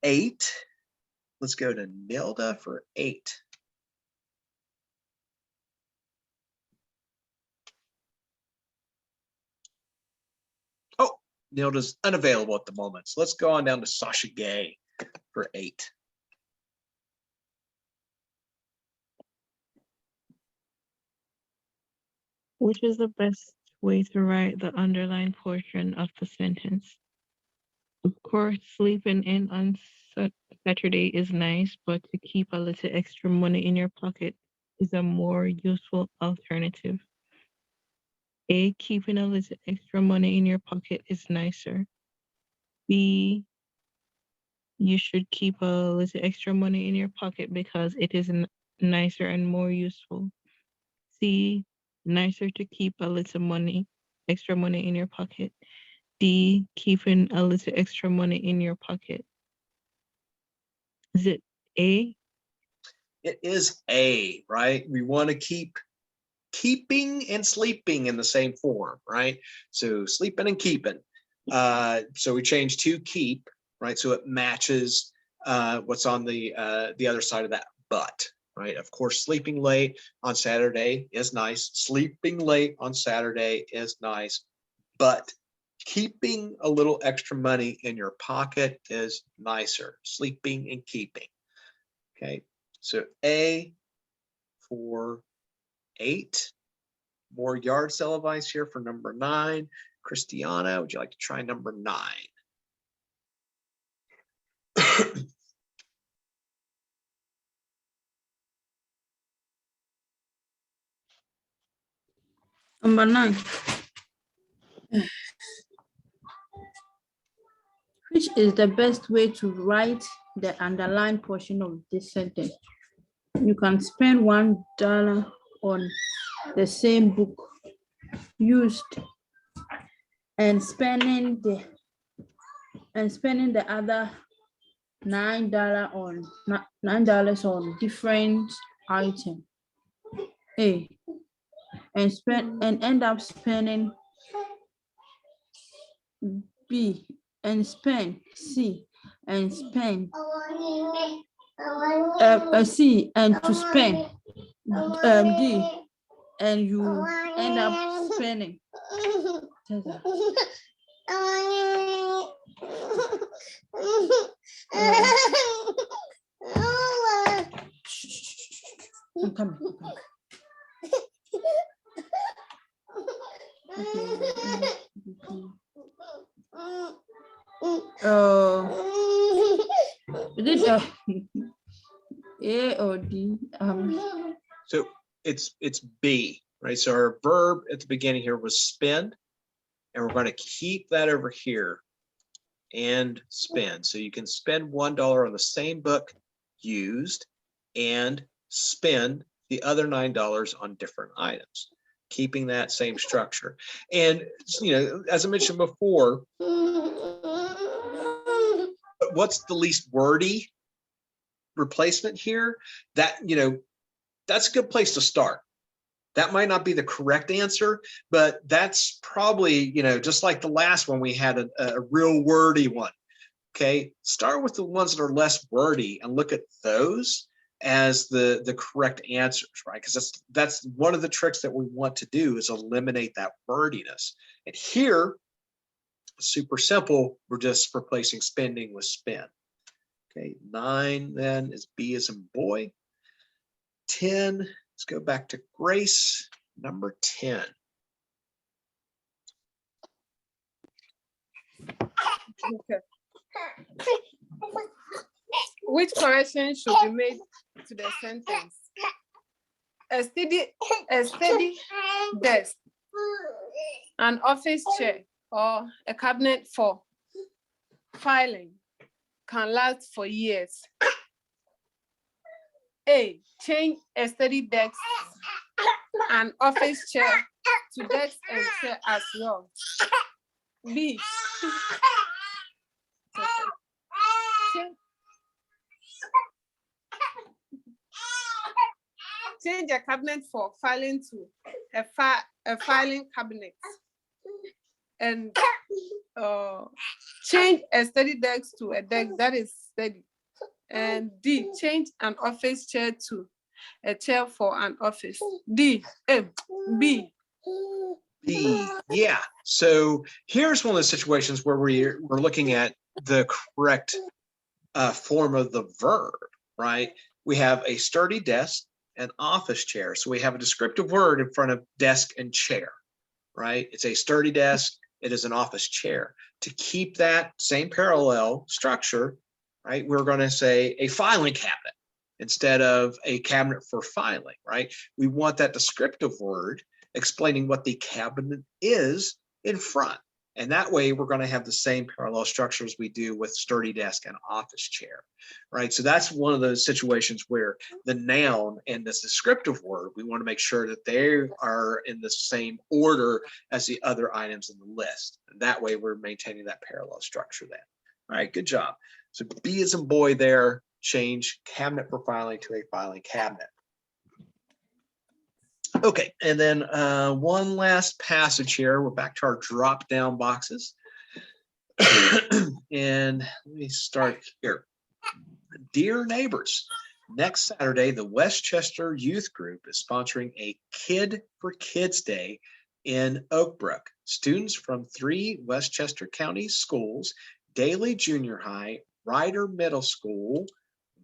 8. Let's go to Nilda for 8. Oh, Nilda's unavailable at the moment. So let's go on down to Sasha Gay for 8. Which is the best way to write the underlined portion of the sentence? Of course, sleeping in on Saturday is nice, but to keep a little extra money in your pocket is a more useful alternative. A, keeping a little extra money in your pocket is nicer. B, you should keep a little extra money in your pocket because it is nicer and more useful. C, nicer to keep a little money, extra money in your pocket. D, keeping a little extra money in your pocket. Is it A? It is A, right? We want to keep keeping and sleeping in the same form, right? So sleeping and keeping. So we change to keep, right? So it matches what's on the other side of that but, right? Of course, sleeping late on Saturday is nice. Sleeping late on Saturday is nice, but keeping a little extra money in your pocket is nicer. Sleeping and keeping. Okay, so A for 8. More yard sale advice here for number 9. Christiana, would you like to try number 9? Number 9. Which is the best way to write the underlined portion of this sentence? You can spend $1 on the same book used and spending the other $9 on different item. A, and end up spending. B, and spend. C, and spend. C, and to spend. D, and you end up spending. I'm coming. Is it A or D? So it's B, right? So our verb at the beginning here was spend, and we're going to keep that over here and spend. So you can spend $1 on the same book used and spend the other $9 on different items, keeping that same structure. And, you know, as I mentioned before, what's the least wordy replacement here? That, you know, that's a good place to start. That might not be the correct answer, but that's probably, you know, just like the last one, we had a real wordy one. Okay, start with the ones that are less wordy and look at those as the correct answers, right? Because that's one of the tricks that we want to do is eliminate that wordiness. And here super simple. We're just replacing spending with spend. Okay, 9 then is B as in boy. 10, let's go back to Grace, number 10. Okay. Which correction should be made to the sentence? A steady desk, an office chair, or a cabinet for filing can last for years. A, change a steady desk and office chair to desk and chair as well. B, change a cabinet for filing to a filing cabinet. And change a steady desk to a desk that is steady. And D, change an office chair to a chair for an office. B. B, yeah. So here's one of the situations where we're looking at the correct form of the verb, right? We have a sturdy desk, an office chair. So we have a descriptive word in front of desk and chair, right? It's a sturdy desk. It is an office chair. To keep that same parallel structure, right, we're going to say a filing cabinet instead of a cabinet for filing, right? We want that descriptive word explaining what the cabinet is in front. And that way we're going to have the same parallel structure as we do with sturdy desk and office chair, right? So that's one of those situations where the noun and this descriptive word, we want to make sure that they are in the same order as the other items in the list. And that way we're maintaining that parallel structure then. All right, good job. So B as in boy there, change cabinet for filing to a filing cabinet. Okay, and then one last passage here. We're back to our drop down boxes. And let me start here. Dear neighbors, next Saturday, the Westchester Youth Group is sponsoring a Kid for Kids Day in Oak Brook. Students from 3 Westchester County schools, Daly Junior High, Ryder Middle School,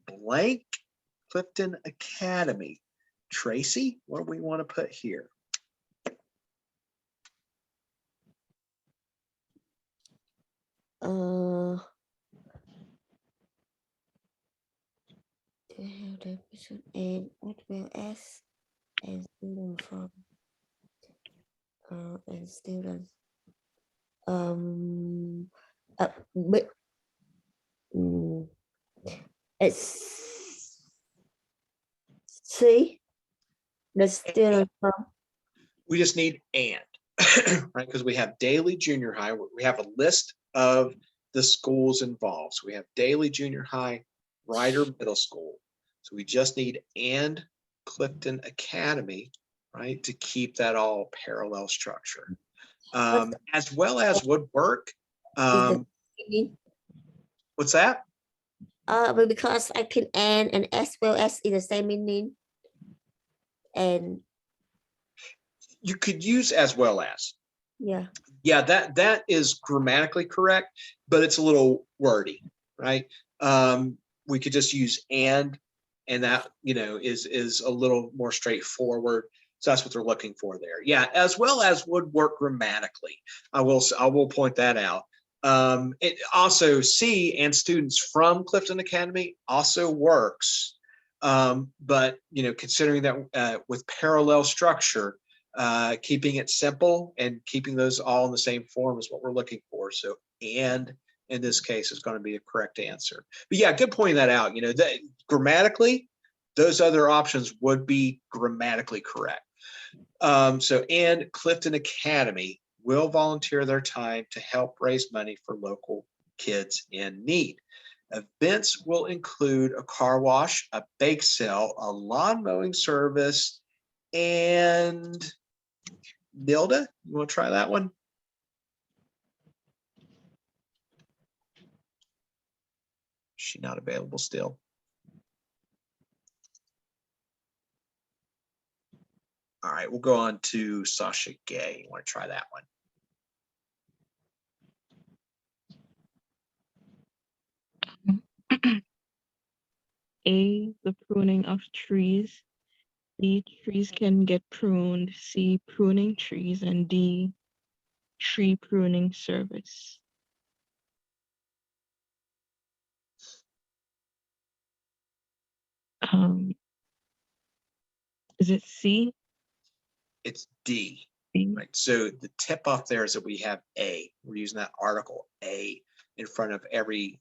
Blank Clifton Academy. Tracy, what do we want to put here? The episode and as well as students from and students but it's see the students from We just need and, right? Because we have Daly Junior High. We have a list of the schools involved. So we have Daly Junior High, Ryder Middle School. So we just need and Clifton Academy, right, to keep that all parallel structure. As well as Woodwork. What's that? But because I think and as well as is the same meaning. And You could use as well as. yeah. Yeah, that is grammatically correct, but it's a little wordy, right? We could just use and that, you know, is a little more straightforward. So that's what they're looking for there. Yeah, as well as would work grammatically. I will point that out. It also C and students from Clifton Academy also works. But you know, considering that with parallel structure, keeping it simple and keeping those all in the same form is what we're looking for. So and in this case is going to be the correct answer. But yeah, good pointing that out. You know, that grammatically, those other options would be grammatically correct. So and Clifton Academy will volunteer their time to help raise money for local kids in need. Events will include a car wash, a bake sale, a lawn mowing service, and Nilda, you want to try that one? She's not available still. All right, we'll go on to Sasha Gay. You want to try that one? A, the pruning of trees. B, trees can get pruned. C, pruning trees. And D, tree pruning service. Is it C? It's D. D. Right. So the tip off there is that we have A. We're using that article A in front of every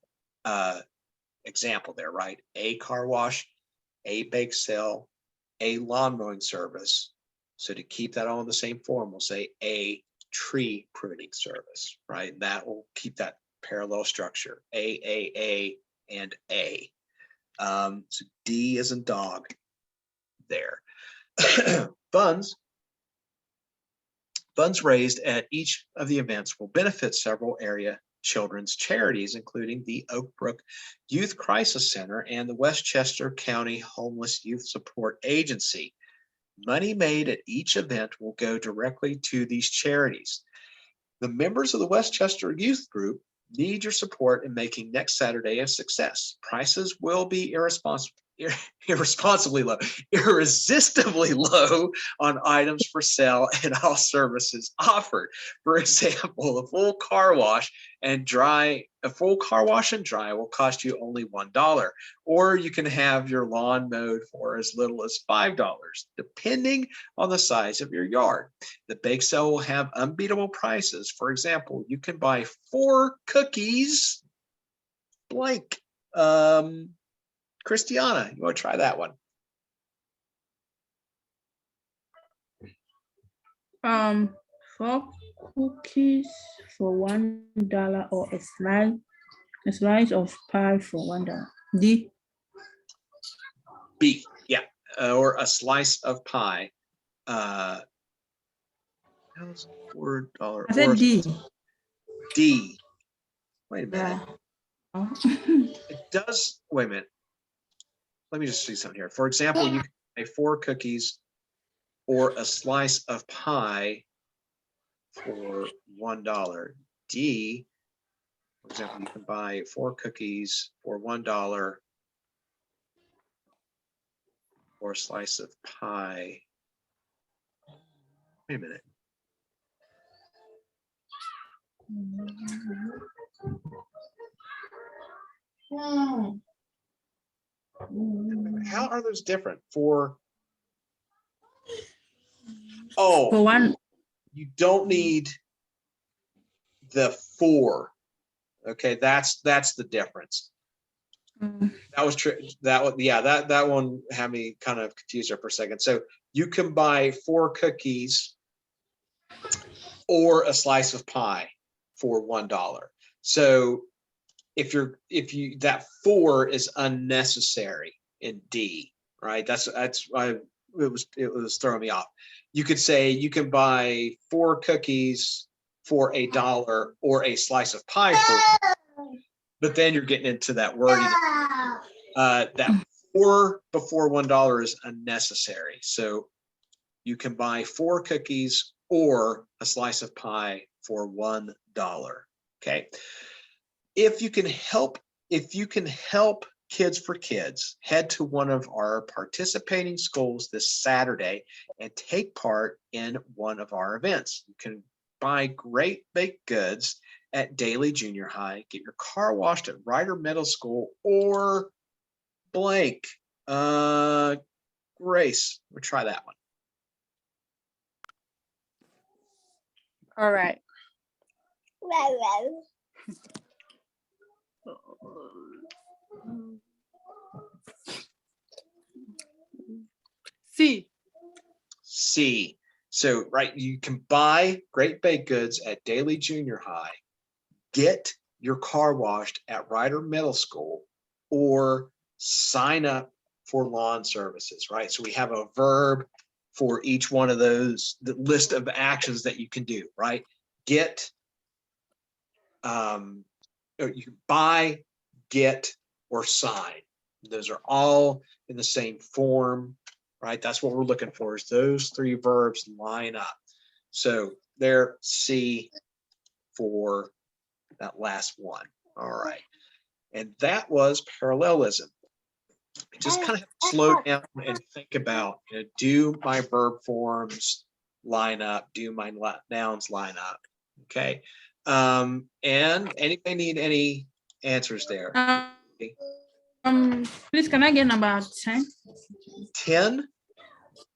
example there, right? A car wash, a bake sale, a lawn mowing service. So to keep that all in the same form, we'll say a tree pruning service, right? And that will keep that parallel structure, A, and A. So D is in dog there. Funds raised at each of the events will benefit several area children's charities, including the Oak Brook Youth Crisis Center and the Westchester County Homeless Youth Support Agency. Money made at each event will go directly to these charities. The members of the Westchester Youth Group need your support in making next Saturday a success. Prices will be irresponsibly low, irresistibly low on items for sale and all services offered. For example, a full car wash and dry will cost you only $1, or you can have your lawn mowed for as little as $5, depending on the size of your yard. The bake sale will have unbeatable prices. For example, you can buy 4 cookies blank. Christiana, you want to try that one? 4 cookies for $1 or a slice of pie for $1. D. B, yeah, or a slice of pie. $4 I said D. D. Wait a minute. Yeah. It does. Wait a minute. Let me just see something here. For example, you can buy 4 cookies or a slice of pie for $1. D, for example, you can buy 4 cookies for $1 or a slice of pie. Wait a minute. How are those different? For one. You don't need the 4. Okay, that's the difference. That was true. That one had me kind of confused there for a second. So you can buy 4 cookies or a slice of pie for $1. So if that 4 is unnecessary in D, right? That's why it was throwing me off. You could say you can buy 4 cookies for $1 or a slice of pie for, but then you're getting into that wording. That 4 before $1 is unnecessary. So you can buy 4 cookies or a slice of pie for $1. Okay. If you can help Kids for Kids, head to one of our participating schools this Saturday and take part in one of our events. You can buy great baked goods at Daly Junior High, get your car washed at Ryder Middle School, or blank. Grace, we'll try that one. All right. C. C. So, right, you can buy great baked goods at Daly Junior High, get your car washed at Ryder Middle School, or sign up for lawn services, right? So we have a verb for each one of those, the list of actions that you can do, right? Get, or you can buy, get, or sign. Those are all in the same form, right? That's what we're looking for, is those 3 verbs line up. So there, C for that last one. All right. And that was parallelism. just kind of have to slow down and think about, do my verb forms line up? Do my nouns line up? Okay. And anybody need any answers there? Please, can I get number 10? 10,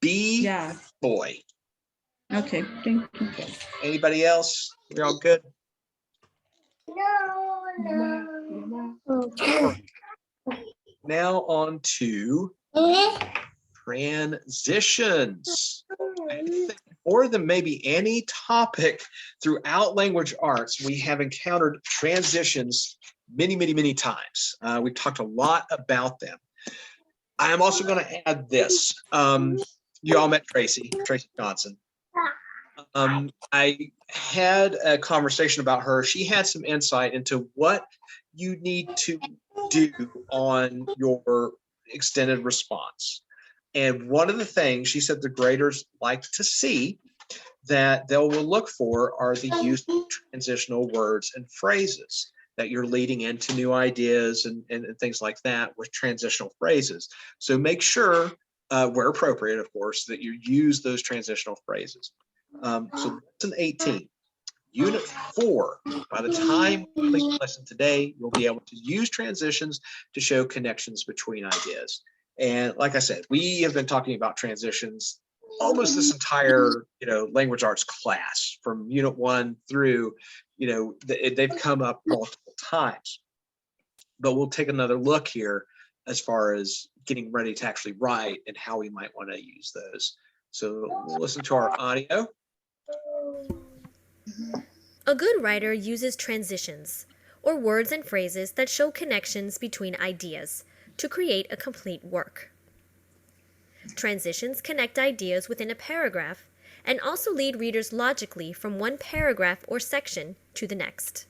be Yeah. boy. Okay, thank you. Anybody else? We're all good? Now on to transitions. I think more than maybe any topic throughout language arts, we have encountered transitions many, many, many times. We've talked a lot about them. I am also going to add this. You all met Tracy Johnson. I had a conversation about her. She had some insight into what you need to do on your extended response. And one of the things she said the graders like to see that they will look for are the use of transitional words and phrases, that you're leading into new ideas and things like that with transitional phrases. So make sure, where appropriate, of course, that you use those transitional phrases. So lesson 18, unit 4, by the time you complete the lesson today, you'll be able to use transitions to show connections between ideas. And like I said, we have been talking about transitions almost this entire, language arts class from unit 1 through, they've come up multiple times. But we'll take another look here as far as getting ready to actually write and how we might want to use those. So we'll listen to our audio. A good writer uses transitions, or words and phrases that show connections between ideas, to create a complete work. Transitions connect ideas within a paragraph and also lead readers logically from one paragraph or section to the next.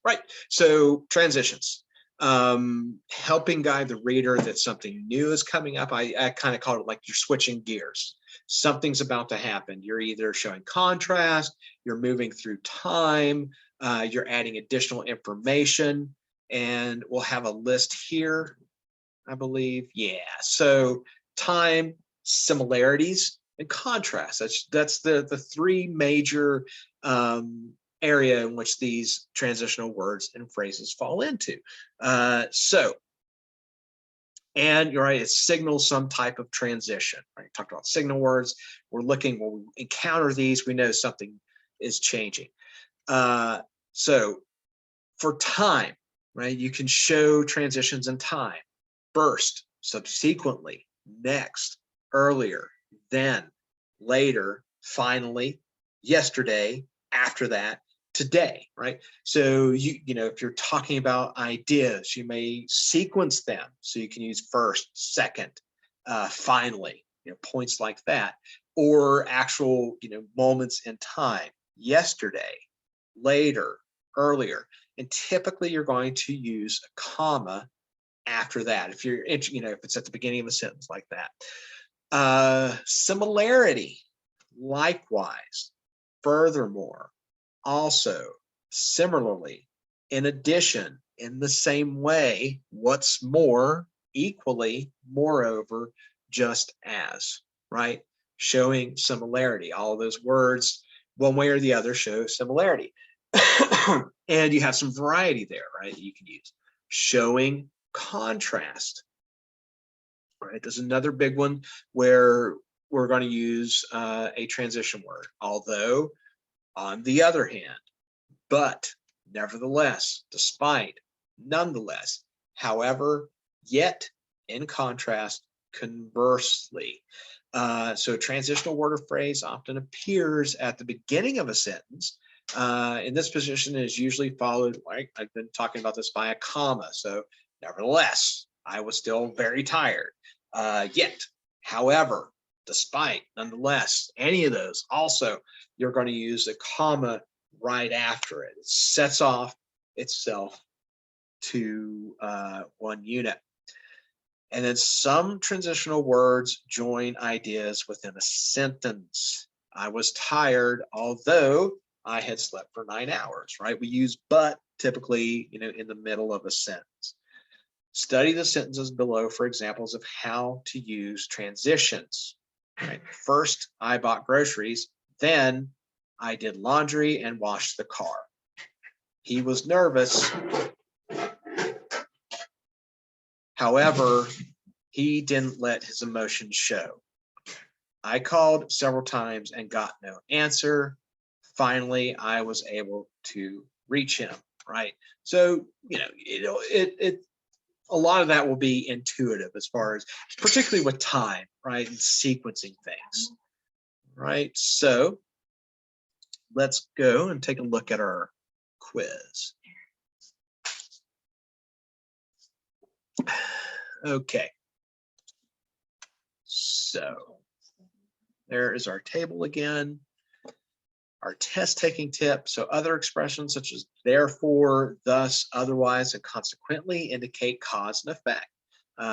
Right, so transitions. Helping guide the reader that something new is coming up. I kind of call it like you're switching gears. Something's about to happen. You're either showing contrast, you're moving through time, you're adding additional information, and we'll have a list here, I believe. Yeah, so time, similarities, and contrast. That's the three major area in which these transitional words and phrases fall into. And you're right, it signals some type of transition. Right? Talked about signal words. We're looking, when we encounter these, we know something is changing. So for time, right, you can show transitions in time. First, subsequently, next, earlier, then, later, finally, yesterday, after that, today, right? So if you're talking about ideas, you may sequence them. So you can use first, second, finally, points like that, or actual, moments in time, yesterday, later, earlier. And typically you're going to use a comma after that. If you're, if it's at the beginning of a sentence like that. Similarity, likewise, furthermore, also, similarly, in addition, in the same way, what's more, equally, moreover, just as, right? Showing similarity. All of those words, one way or the other, show similarity. And you have some variety there, right, that you can use. Showing contrast, right? There's another big one where we're going to use a transition word, although, on the other hand, but, nevertheless, despite, nonetheless, however, yet, in contrast, conversely. So a transitional word or phrase often appears at the beginning of a sentence. In this position, is usually followed, like I've been talking about this, by a comma. So nevertheless, I was still very tired. Yet, however, despite, nonetheless, any of those, also, you're going to use a comma right after it. It sets off itself to one unit. And then some transitional words join ideas within a sentence. I was tired, although I had slept for 9 hours, right? We use but typically, in the middle of a sentence. Study the sentences below for examples of how to use transitions. Right? First, I bought groceries. Then I did laundry and washed the car. He was nervous. However, he didn't let his emotions show. I called several times and got no answer. Finally, I was able to reach him, right? So, a lot of that will be intuitive as far as, particularly with time, right? And sequencing things, right? So let's go and take a look at our quiz. Okay. So there is our table again. Our test taking tip. So other expressions such as therefore, thus, otherwise, and consequently indicate cause and effect.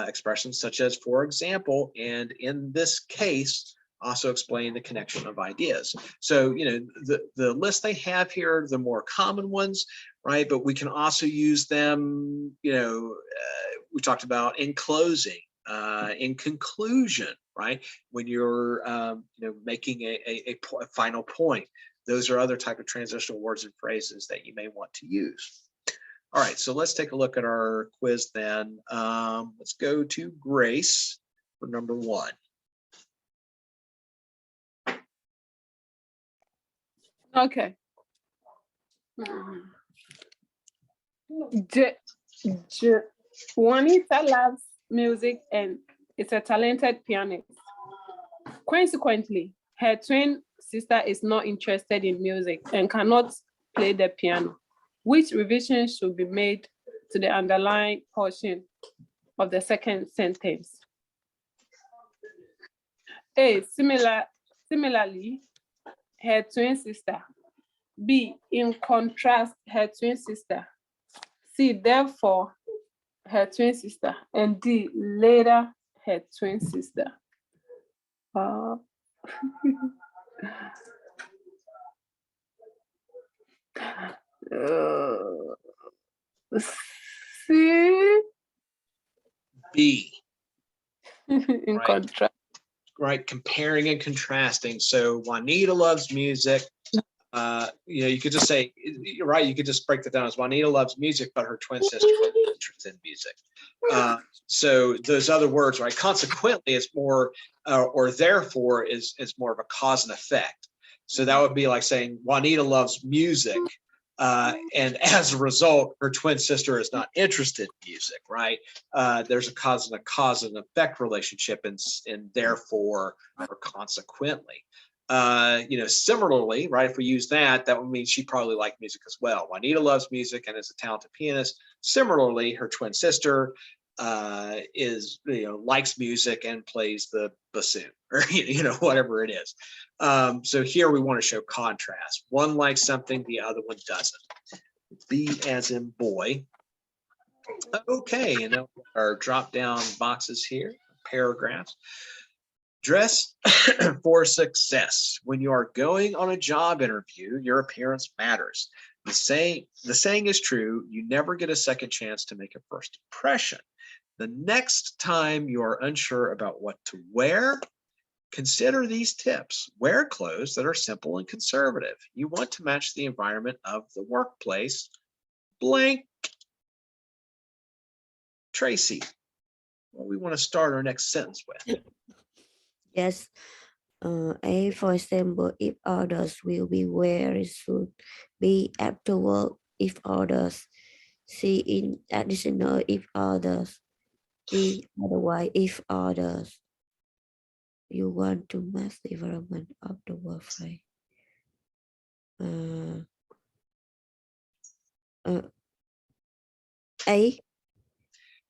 Expressions such as for example, and in this case, also explain the connection of ideas. So, the list they have here, the more common ones, right? But we can also use them, we talked about in closing, in conclusion, right? When you're, making a final point. Those are other type of transitional words and phrases that you may want to use. All right, so let's take a look at our quiz then. Let's go to Grace for number 1. Okay. Juanita loves music and is a talented pianist. Consequently, her twin sister is not interested in music and cannot play the piano. Which revision should be made to the underlying portion of the second sentence? A, similarly, her twin sister. B, in contrast, her twin sister. C, therefore, her twin sister. And D, later, her twin sister. C. B. In right. contrast. Right, comparing and contrasting. So Juanita loves music. You could just say, you're right, you could just break that down as Juanita loves music, but her twin sister is interested in music. So those other words, right? Consequently, it's more, or therefore is more of a cause and effect. So that would be like saying Juanita loves music, and as a result, her twin sister is not interested in music, right? There's a cause and effect relationship, and therefore or consequently. Similarly, right, if we use that would mean she probably liked music as well. Juanita loves music and is a talented pianist. Similarly, her twin sister likes music and plays the bassoon, or whatever it is. So here we want to show contrast. One likes something, the other one doesn't. B as in boy. Okay, and our drop down boxes here, paragraphs. Dress for success. When you are going on a job interview, your appearance matters. The saying is true. You never get a second chance to make a first impression. The next time you are unsure about what to wear, consider these tips. Wear clothes that are simple and conservative. You want to match the environment of the workplace. Blank. Tracy, what we want to start our next sentence with? Yes. A, for example, if others will be where it should be after work, if others. C, in additional, if others. D, otherwise, if others. You want to match the environment of the workplace. A.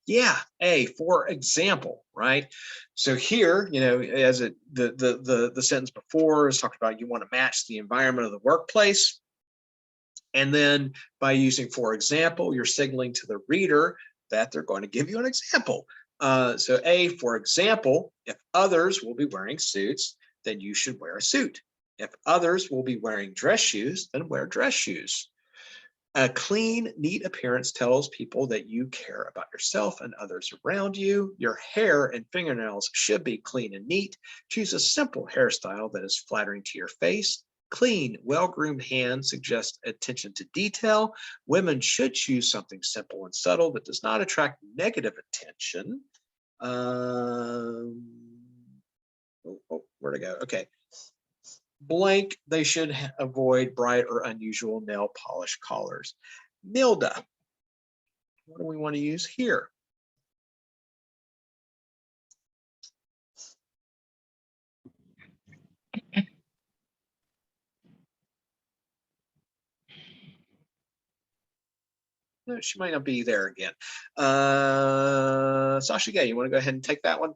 Yeah, A, for example, right? So here, as the sentence before is talked about, you want to match the environment of the workplace. And then by using for example, you're signaling to the reader that they're going to give you an example. So A, for example, if others will be wearing suits, then you should wear a suit. If others will be wearing dress shoes, then wear dress shoes. A clean, neat appearance tells people that you care about yourself and others around you. Your hair and fingernails should be clean and neat. Choose a simple hairstyle that is flattering to your face. Clean, well-groomed hands suggest attention to detail. Women should choose something simple and subtle that does not attract negative attention. Where'd I go? Okay. Blank, they should avoid bright or unusual nail polish colors. Nilda, what do we want to use here? No, she might not be there again. Sasha Gay, you want to go ahead and take that one?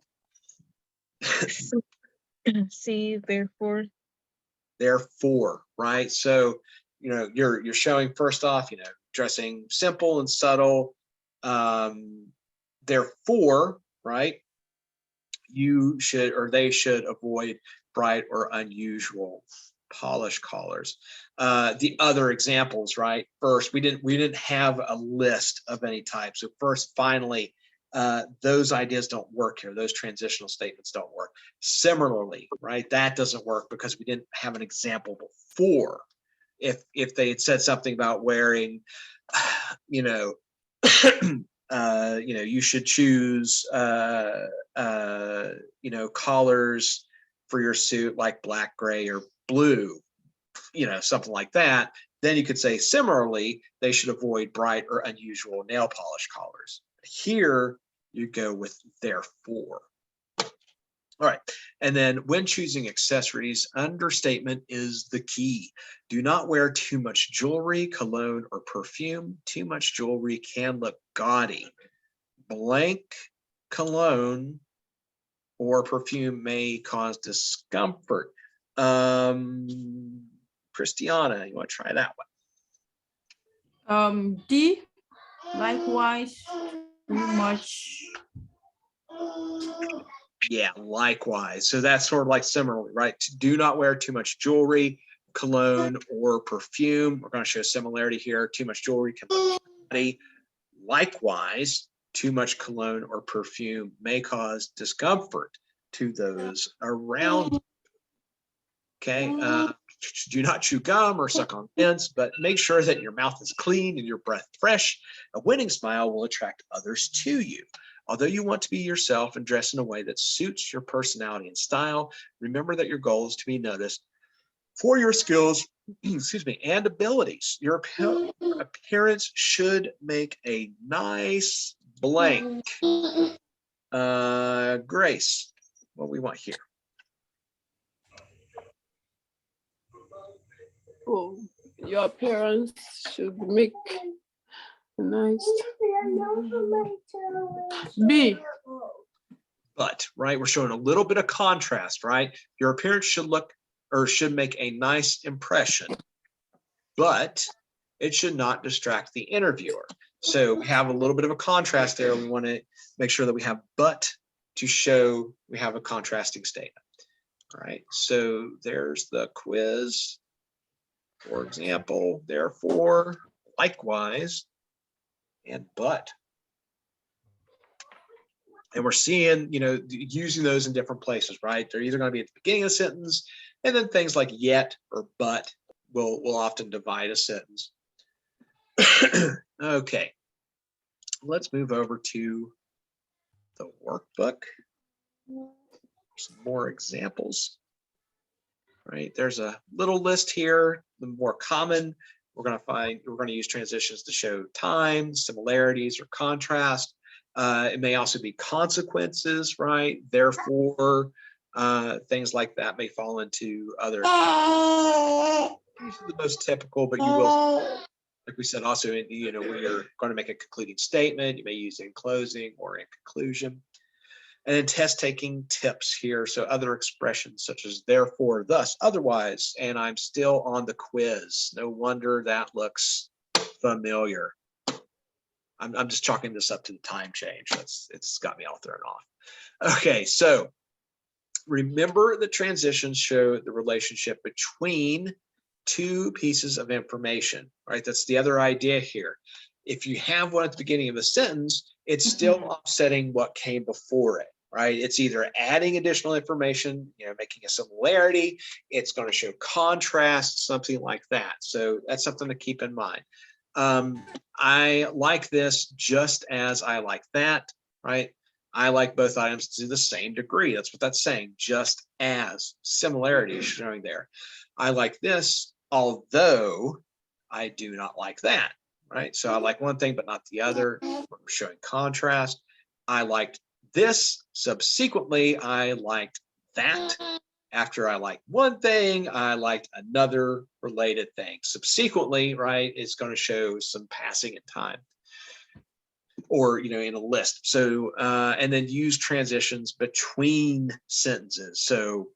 See, therefore. Therefore, right? So, you're showing first off, dressing simple and subtle. Therefore, right? You should, or they should, avoid bright or unusual polish colors. The other examples, right? First, we didn't have a list of any type. So first, finally, those ideas don't work here. Those transitional statements don't work. Similarly, right? That doesn't work because we didn't have an example before. If they had said something about wearing, you should choose, collars for your suit like black, gray, or blue, something like that. Then you could say, similarly, they should avoid bright or unusual nail polish colors. Here, you go with therefore. All right, and then when choosing accessories, understatement is the key. Do not wear too much jewelry, cologne, or perfume. Too much jewelry can look gaudy. Blank cologne or perfume may cause discomfort. Christiana, you want to try that one? D, likewise, too much. Yeah, likewise. So that's sort of like similarly, right? Do not wear too much jewelry, cologne, or perfume. We're going to show similarity here. Too much jewelry can look gaudy. Likewise, too much cologne or perfume may cause discomfort to those around you. Okay. Do not chew gum or suck on mints, but make sure that your mouth is clean and your breath fresh. A winning smile will attract others to you. Although you want to be yourself and dress in a way that suits your personality and style, remember that your goal is to be noticed for your skills, excuse me, and abilities. Your appearance should make a nice blank. Grace, what do we want here? Oh, your appearance should make nice. B. But, right, we're showing a little bit of contrast, right? Your appearance should look or should make a nice impression, but it should not distract the interviewer. So we have a little bit of a contrast there. We want to make sure that we have but to show we have a contrasting statement. All right, so there's the quiz. For example, therefore, likewise, and but. And we're seeing, using those in different places, right? They're either going to be at the beginning of a sentence, and then things like yet or but will often divide a sentence. Okay, let's move over to the workbook. Some more examples. Right, there's a little list here. The more common, we're going to use transitions to show time, similarities, or contrast. It may also be consequences, right? Therefore, things like that may fall into other. These are the most typical, but you will, like we said, also, when you're going to make a concluding statement, you may use it in closing or in conclusion. And then test taking tips here. So other expressions such as therefore, thus, otherwise, and I'm still on the quiz. No wonder that looks familiar. I'm just chalking this up to the time change. It's got me all thrown off. Okay, so remember the transitions show the relationship between two pieces of information, right? That's the other idea here. If you have one at the beginning of a sentence, it's still offsetting what came before it, right? It's either adding additional information, making a similarity, it's going to show contrast, something like that. So that's something to keep in mind. I like this just as I like that, right? I like both items to the same degree. That's what that's saying, just as. Similarity is showing there. I like this, although I do not like that, right? So I like one thing, but not the other. We're showing contrast. I liked this. Subsequently, I liked that. After I liked one thing, I liked another related thing. Subsequently, right, it's going to show some passing in time, or in a list. So and then use transitions between sentences. So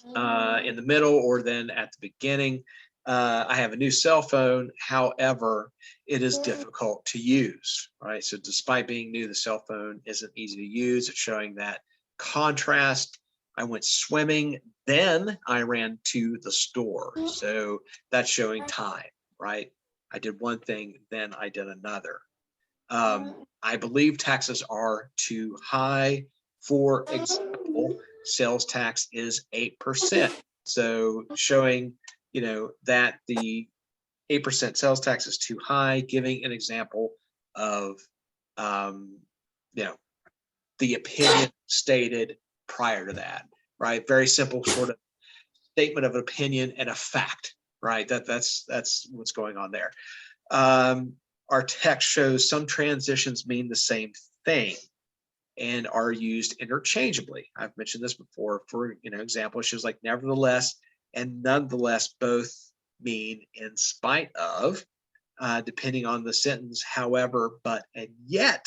in the middle, or then at the beginning. I have a new cell phone, however, it is difficult to use, right? So despite being new, the cell phone isn't easy to use. It's showing that contrast. I went swimming, then I ran to the store. So that's showing time, right? I did one thing, then I did another. I believe taxes are too high. For example, sales tax is 8%. So showing, that the 8% sales tax is too high, giving an example of, the opinion stated prior to that, right? Very simple sort of statement of opinion and a fact, right? That's what's going on there. Our text shows some transitions mean the same thing and are used interchangeably. I've mentioned this before. For example, it shows like nevertheless and nonetheless both mean in spite of, depending on the sentence, however, but, and yet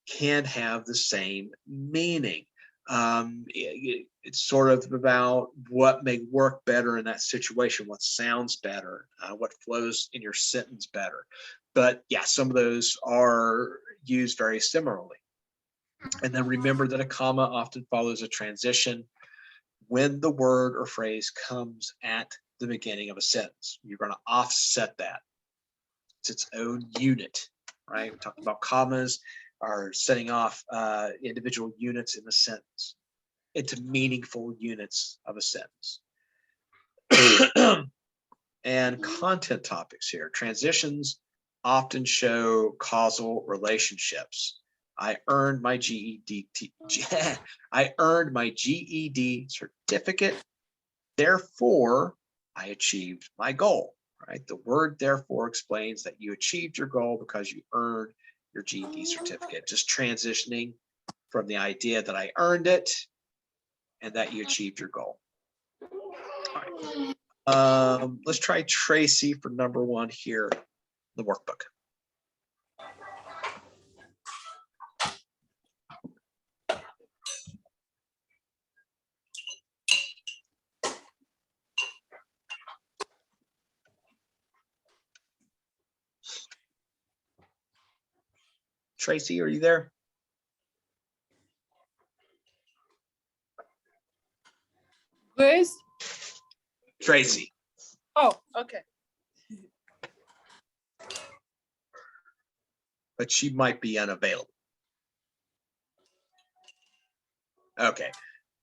can have the same meaning. It's sort of about what may work better in that situation, what sounds better, what flows in your sentence better. But yeah, some of those are used very similarly. And then remember that a comma often follows a transition when the word or phrase comes at the beginning of a sentence. You're going to offset that. It's its own unit, right? We talked about commas are setting off individual units in the sentence into meaningful units of a sentence. And content topics here. Transitions often show causal relationships. I earned my GED. I earned my GED certificate. Therefore, I achieved my goal. Right. The word therefore explains that you achieved your goal because you earned your GED certificate. Just transitioning from the idea that I earned it and that you achieved your goal. All right. Let's try Tracy for number 1 here in the workbook. Tracy, are you there? Grace? Tracy. Oh, okay. But she might be unavailable. Okay,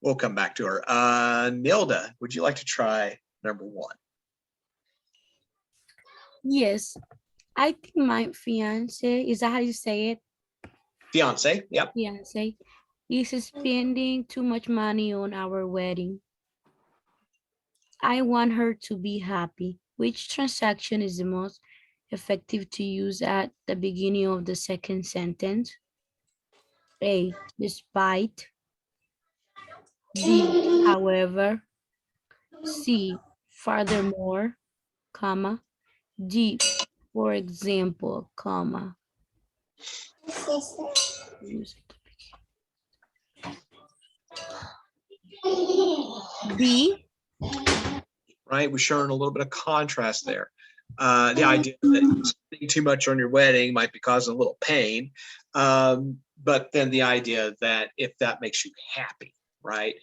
we'll come back to her. Nilda, would you like to try number 1? Yes, I think my fiance, is that how you say it? Fiance, yep. Fiance is spending too much money on our wedding. I want her to be happy. Which transaction is the most effective to use at the beginning of the second sentence? A, despite. B, however. C, furthermore, comma. D, for example, comma. B. Right, we're showing a little bit of contrast there. The idea that spending too much on your wedding might be causing a little pain, but then the idea that if that makes you happy, right?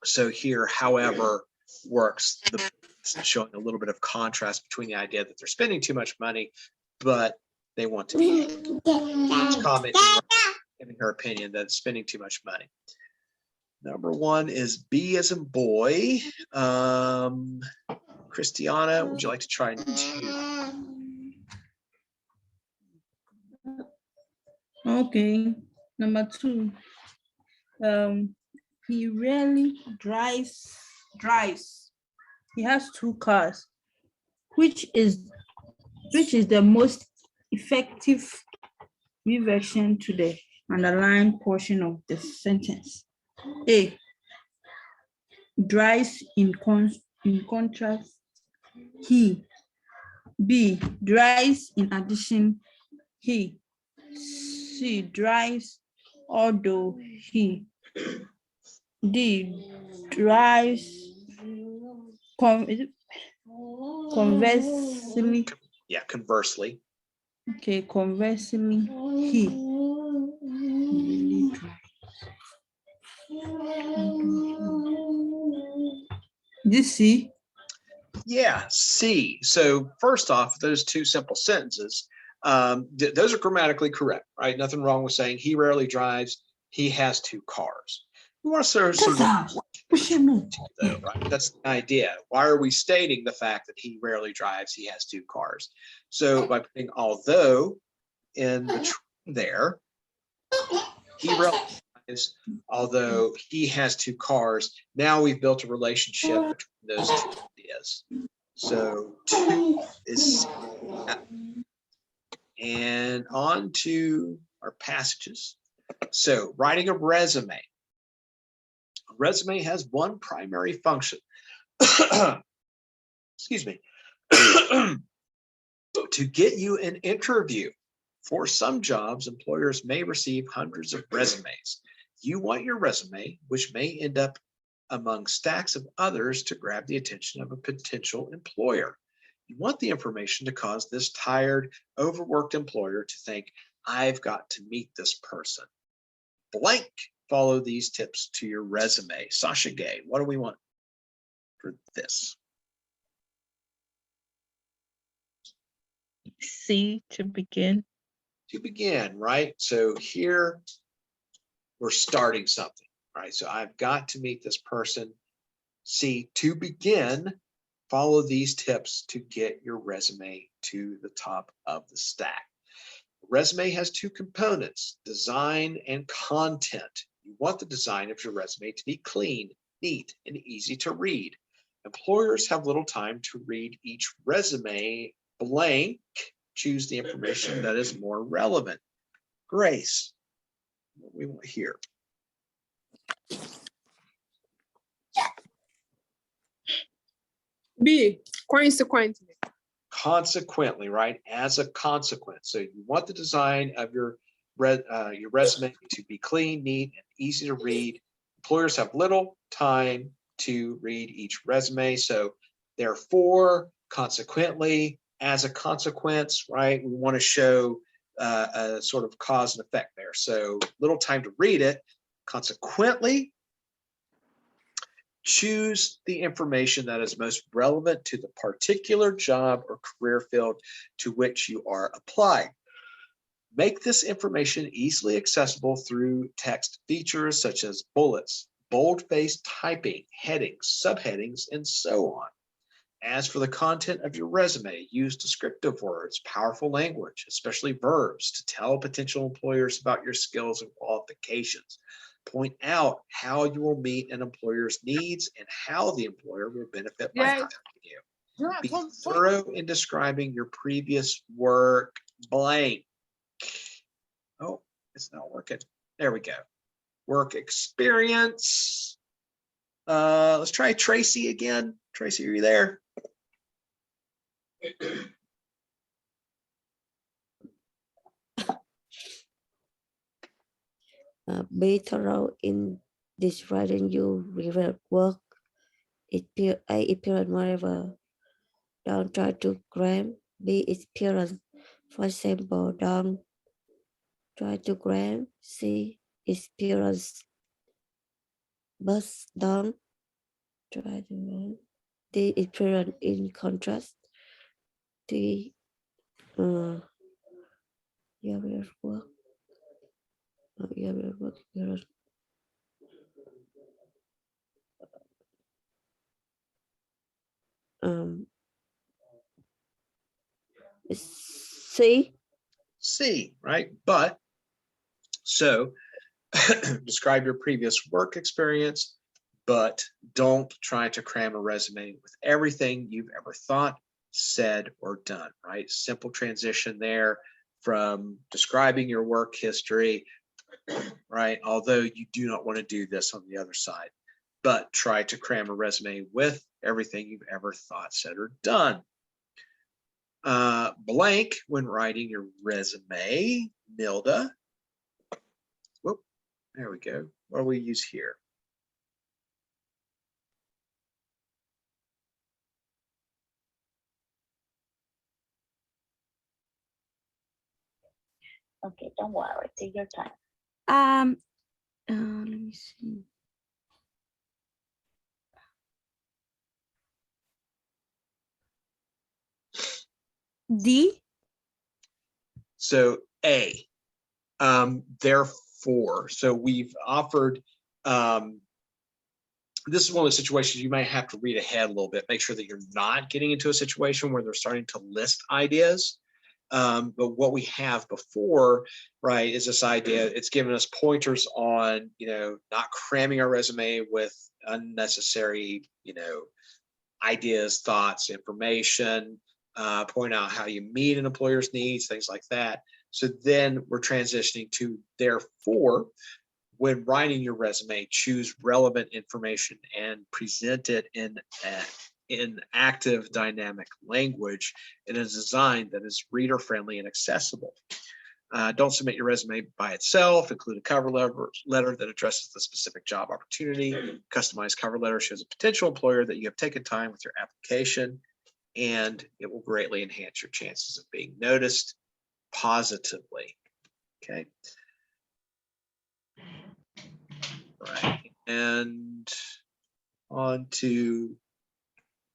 So here, however, works the best, showing a little bit of contrast between the idea that they're spending too much money, but they want to be commenting, giving her opinion that it's spending too much money. Number one is B as in boy. Christiana, would you like to try two? Okay. Number two. He rarely drives. He has two cars. Which is the most effective reversion to the underlying portion of the sentence? A, drives in contrast, he. B, drives in addition, he. C, drives although he. D, drives conversely. Yeah, conversely. Okay, conversely, he. Really this C? Yeah, C. So first off, those two simple sentences, those are grammatically correct, right? Nothing wrong with saying he rarely drives, he has two cars. We want to serve some though, right? That's the idea. Why are we stating the fact that he rarely drives, he has two cars? So by putting although in the there, he rarely drives, although he has two cars. Now we've built a relationship between those two ideas. So two is C. And on to our passages. So writing a resume. A resume has one primary function. Excuse me. To get you an interview. For some jobs, employers may receive hundreds of resumes. You want your resume, which may end up among stacks of others, to grab the attention of a potential employer. You want the information to cause this tired, overworked employer to think, I've got to meet this person. Blank. Follow these tips to your resume. Sasha Gay, what do we want for this? C, to begin. To begin, right? So here we're starting something, right? So I've got to meet this person. C, to begin, follow these tips to get your resume to the top of the stack. Resume has two components, design and content. You want the design of your resume to be clean, neat, and easy to read. Employers have little time to read each resume. Blank. Choose the information that is more relevant. Grace, what we want here. B, consequently. Consequently, right? As a consequence. So you want the design of your resume to be clean, neat, and easy to read. Employers have little time to read each resume. So therefore, consequently, as a consequence, right? We want to show a sort of cause and effect there. So little time to read it. Consequently, choose the information that is most relevant to the particular job or career field to which you are applying. Make this information easily accessible through text features such as bullets, bold-faced typing, headings, subheadings, and so on. As for the content of your resume, use descriptive words, powerful language, especially verbs, to tell potential employers about your skills and qualifications. Point out how you will meet an employer's needs and how the employer will benefit by hiring you. Be thorough in describing your previous work. Blank. Oh, it's not working. There we go. Work experience. Let's try Tracy again. Tracy, are you there? Be thorough in describing your real work. Appearance whatever. Don't try to cram. Be experience. For example, don't try to cram. See experience. But don't try to the appearance in contrast to your work. Your work. Um, C. C, right? But, so describe your previous work experience, but don't try to cram a resume with everything you've ever thought, said, or done, right? Simple transition there from describing your work history, right? Although you do not want to do this on the other side, but try to cram a resume with everything you've ever thought, said, or done. Blank when writing your resume, Nilda. Whoop, there we go. What do we use here? Okay, don't worry, take your time. Let me see. D. So A, therefore, so we've offered, this is one of the situations you might have to read ahead a little bit, make sure that you're not getting into a situation where they're starting to list ideas. But what we have before, right, is this idea, it's given us pointers on, not cramming our resume with unnecessary, ideas, thoughts, information, point out how you meet an employer's needs, things like that. So then we're transitioning to therefore, when writing your resume, choose relevant information and present it in active dynamic language in a design that is reader friendly and accessible. Don't submit your resume by itself. Include a cover letter that addresses the specific job opportunity. Customized cover letter shows a potential employer that you have taken time with your application, and it will greatly enhance your chances of being noticed positively. Okay. Right. And on to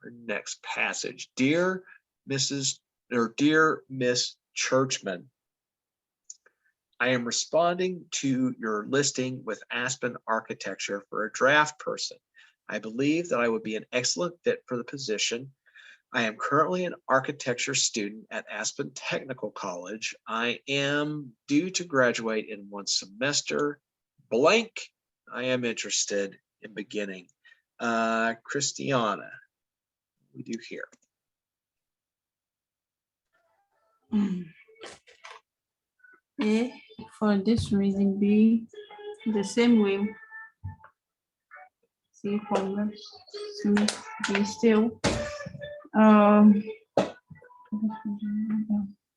our next passage. Dear Miss Churchman, I am responding to your listing with Aspen Architecture for a draft person. I believe that I would be an excellent fit for the position. I am currently an architecture student at Aspen Technical College. I am due to graduate in 1 semester. Blank, I am interested in beginning. Christiana, we do here. A, for this reason. B, the same way. C, converse. B, still.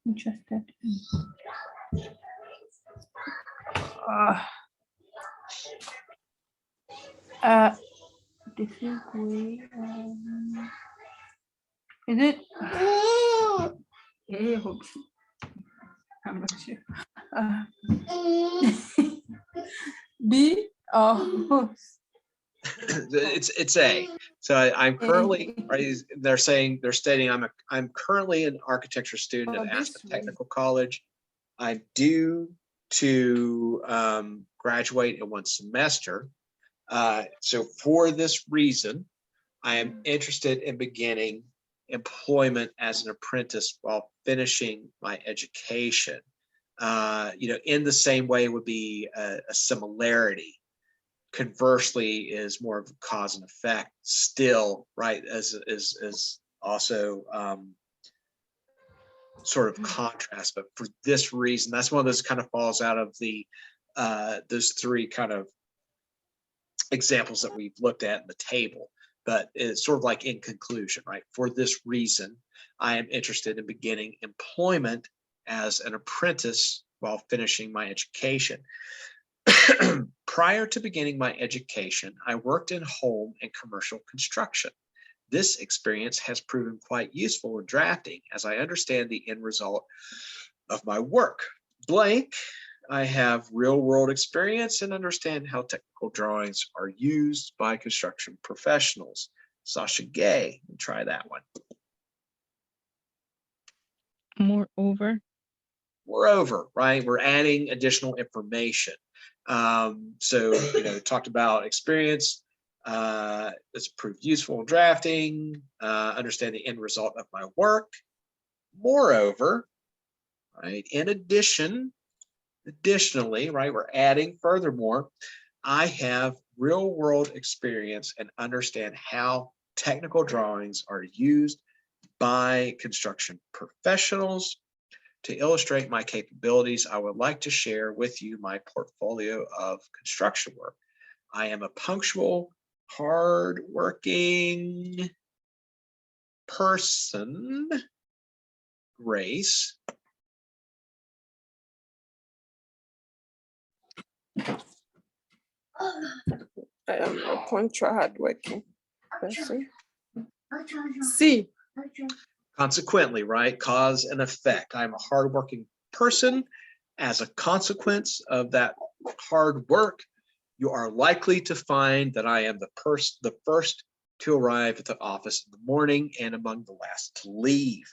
Interested. Different way. Is it? Yeah, I'm not sure. B. Oh. It's A. So I'm currently, right, they're stating I'm currently an architecture student at Aspen Technical College. I'm due to graduate in 1 semester. So for this reason, I am interested in beginning employment as an apprentice while finishing my education. In the same way would be a similarity. Conversely is more of a cause and effect still, right, as also sort of contrast. But for this reason, that's one of those kind of falls out of the those 3 kind of examples that we've looked at in the table. But it's sort of like in conclusion, right? For this reason, I am interested in beginning employment as an apprentice while finishing my education. Prior to beginning my education, I worked in home and commercial construction. This experience has proven quite useful in drafting as I understand the end result of my work. Blank, I have real world experience and understand how technical drawings are used by construction professionals. Sasha Gay, try that one. Moreover. Moreover, right? We're adding additional information. So, talked about experience. It's proved useful in drafting, understand the end result of my work. Moreover, right? In additionally, right? We're adding furthermore, I have real world experience and understand how technical drawings are used by construction professionals. To illustrate my capabilities, I would like to share with you my portfolio of construction work. I am a punctual, hardworking person, Grace. I am a punctual, hardworking person. C. Consequently, right? Cause and effect. I'm a hardworking person. As a consequence of that hard work, you are likely to find that I am the first to arrive at the office in the morning and among the last to leave.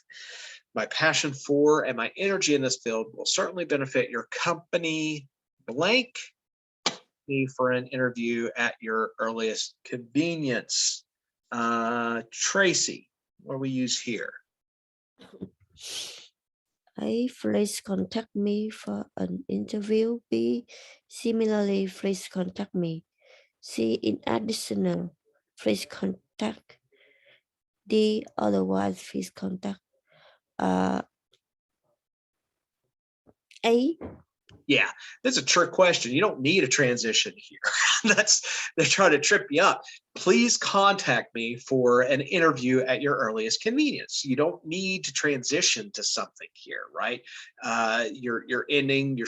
My passion for and my energy in this field will certainly benefit your company blank me for an interview at your earliest convenience. Tracy, what do we use here? A, please contact me for an interview. B, similarly, please contact me. C, in additional, please contact. D, otherwise, please contact. A. Yeah, that's a trick question. You don't need a transition here. They're trying to trip you up. Please contact me for an interview at your earliest convenience. You don't need to transition to something here, right? You're ending. You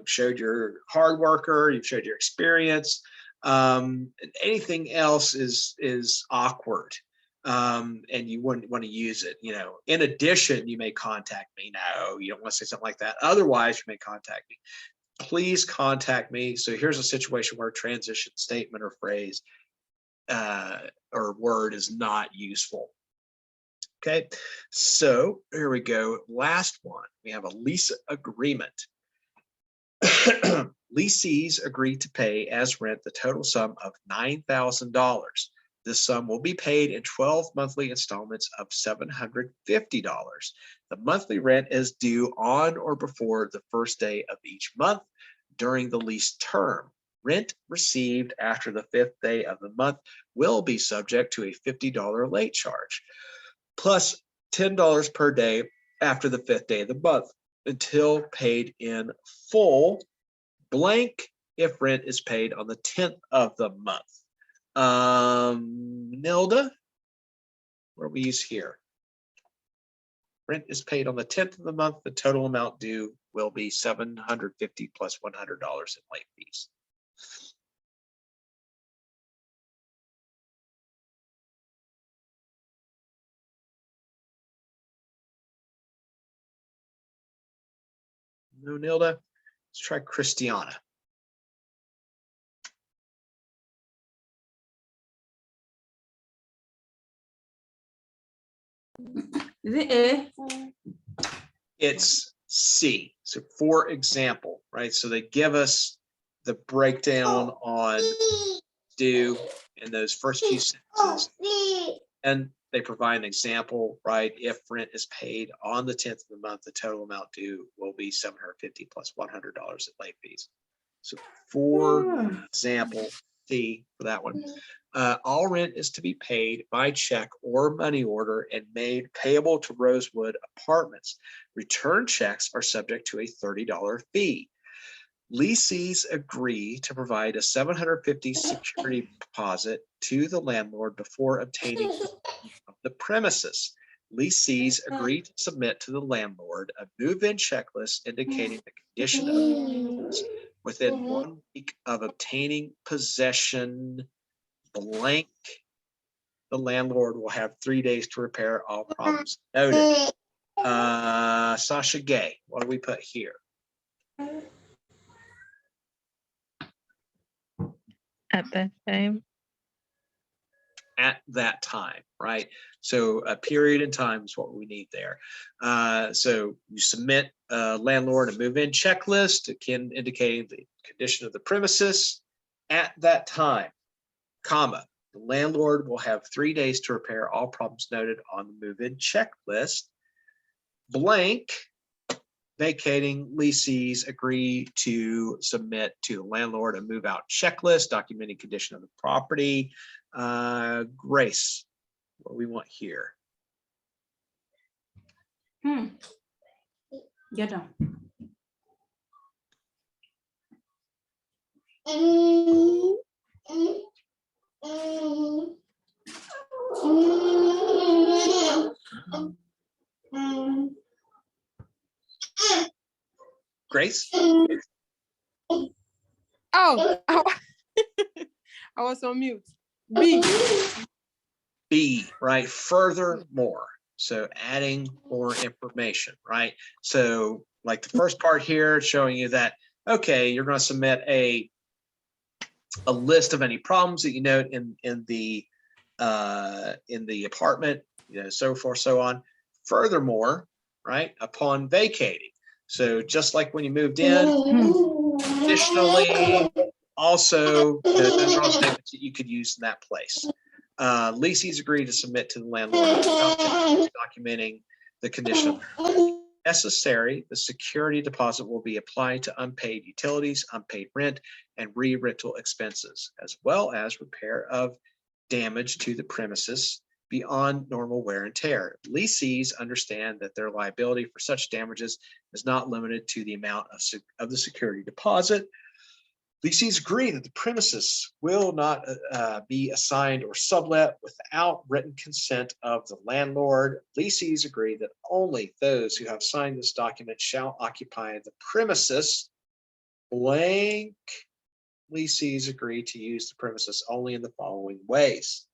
showed your hard worker. You've showed your experience. Anything else is awkward. And you wouldn't want to use it. In addition, you may contact me. No, you don't want to say something like that. Otherwise, you may contact me. Please contact me. So here's a situation where a transition statement or phrase or word is not useful. Okay, so here we go. Last one. We have a lease agreement. Leasees agree to pay as rent the total sum of $9,000. This sum will be paid in 12 monthly installments of $750. The monthly rent is due on or before the first day of each month during the lease term. Rent received after the 5th day of the month will be subject to a $50 late charge, plus $10 per day after the 5th day of the month until paid in full, blank if rent is paid on the 10th of the month. Nilda, what do we use here? Rent is paid on the 10th of the month. The total amount due will be $750 plus $100 in late fees. No, Nilda. Let's try Christiana. Is it A? It's C. So for example, right? So they give us the breakdown on due in those first few sentences. And they provide an example, right? If rent is paid on the 10th of the month, the total amount due will be $750 plus $100 in late fees. So for example, C for that one. All rent is to be paid by check or money order and made payable to Rosewood Apartments. Return checks are subject to a $30 fee. Leasees agree to provide a $750 security deposit to the landlord before obtaining the premises. Leasees agree to submit to the landlord a move-in checklist indicating the condition of the units within 1 week of obtaining possession. Blank. The landlord will have 3 days to repair all problems noted. Sasha Gay, what do we put here? At that time. at that time, right? So a period in time is what we need there. So you submit a landlord a move-in checklist, again indicating the condition of the premises at that time, comma. The landlord will have 3 days to repair all problems noted on the move-in checklist. Blank, vacating lessees agree to submit to the landlord a move-out checklist documenting condition of the property. Grace, what do we want here? Get down. Grace? Oh, I was on mute. B. B, right? Furthermore. So adding more information, right? So like the first part here showing you that, okay, you're going to submit a list of any problems that you note in the apartment, you know, so forth, so on. Furthermore, right, upon vacating. So just like when you moved in, additionally, also, those are all statements that you could use in that place. Lessees agree to submit to the landlord documenting the condition of the property. Necessary, the security deposit will be applied to unpaid utilities, unpaid rent, and re-rental expenses, as well as repair of damage to the premises beyond normal wear and tear. Lessees understand that their liability for such damages is not limited to the amount of the security deposit. Lessees agree that the premises will not be assigned or sublet without written consent of the landlord. Lessees agree that only those who have signed this document shall occupy the premises. Blank. Lessees agree to use the premises only in the following ways.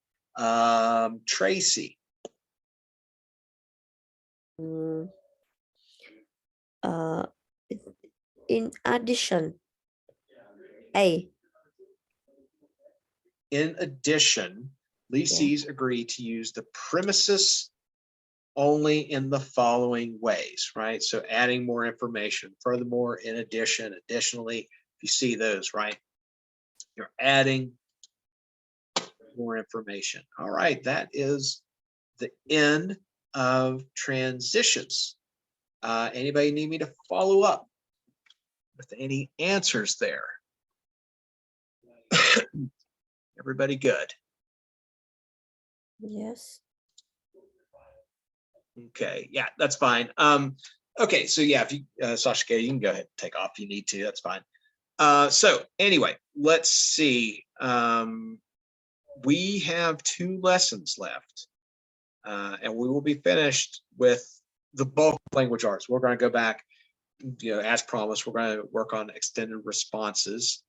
Tracy. In addition, A. In addition, lessees agree to use the premises only in the following ways, right? So adding more information. Furthermore, in addition, additionally, if you see those, right? You're adding more information. All right, that is the end of transitions. Anybody need me to follow up with any answers there? Everybody good? Yes. Okay, yeah, that's fine. Okay, so yeah, if you, Sasha, you can go ahead and take off if you need to, that's fine. So anyway, let's see. We have 2 lessons left, and we will be finished with the bulk of language arts. We're going to go back, you know, as promised, we're going to work on extended responses.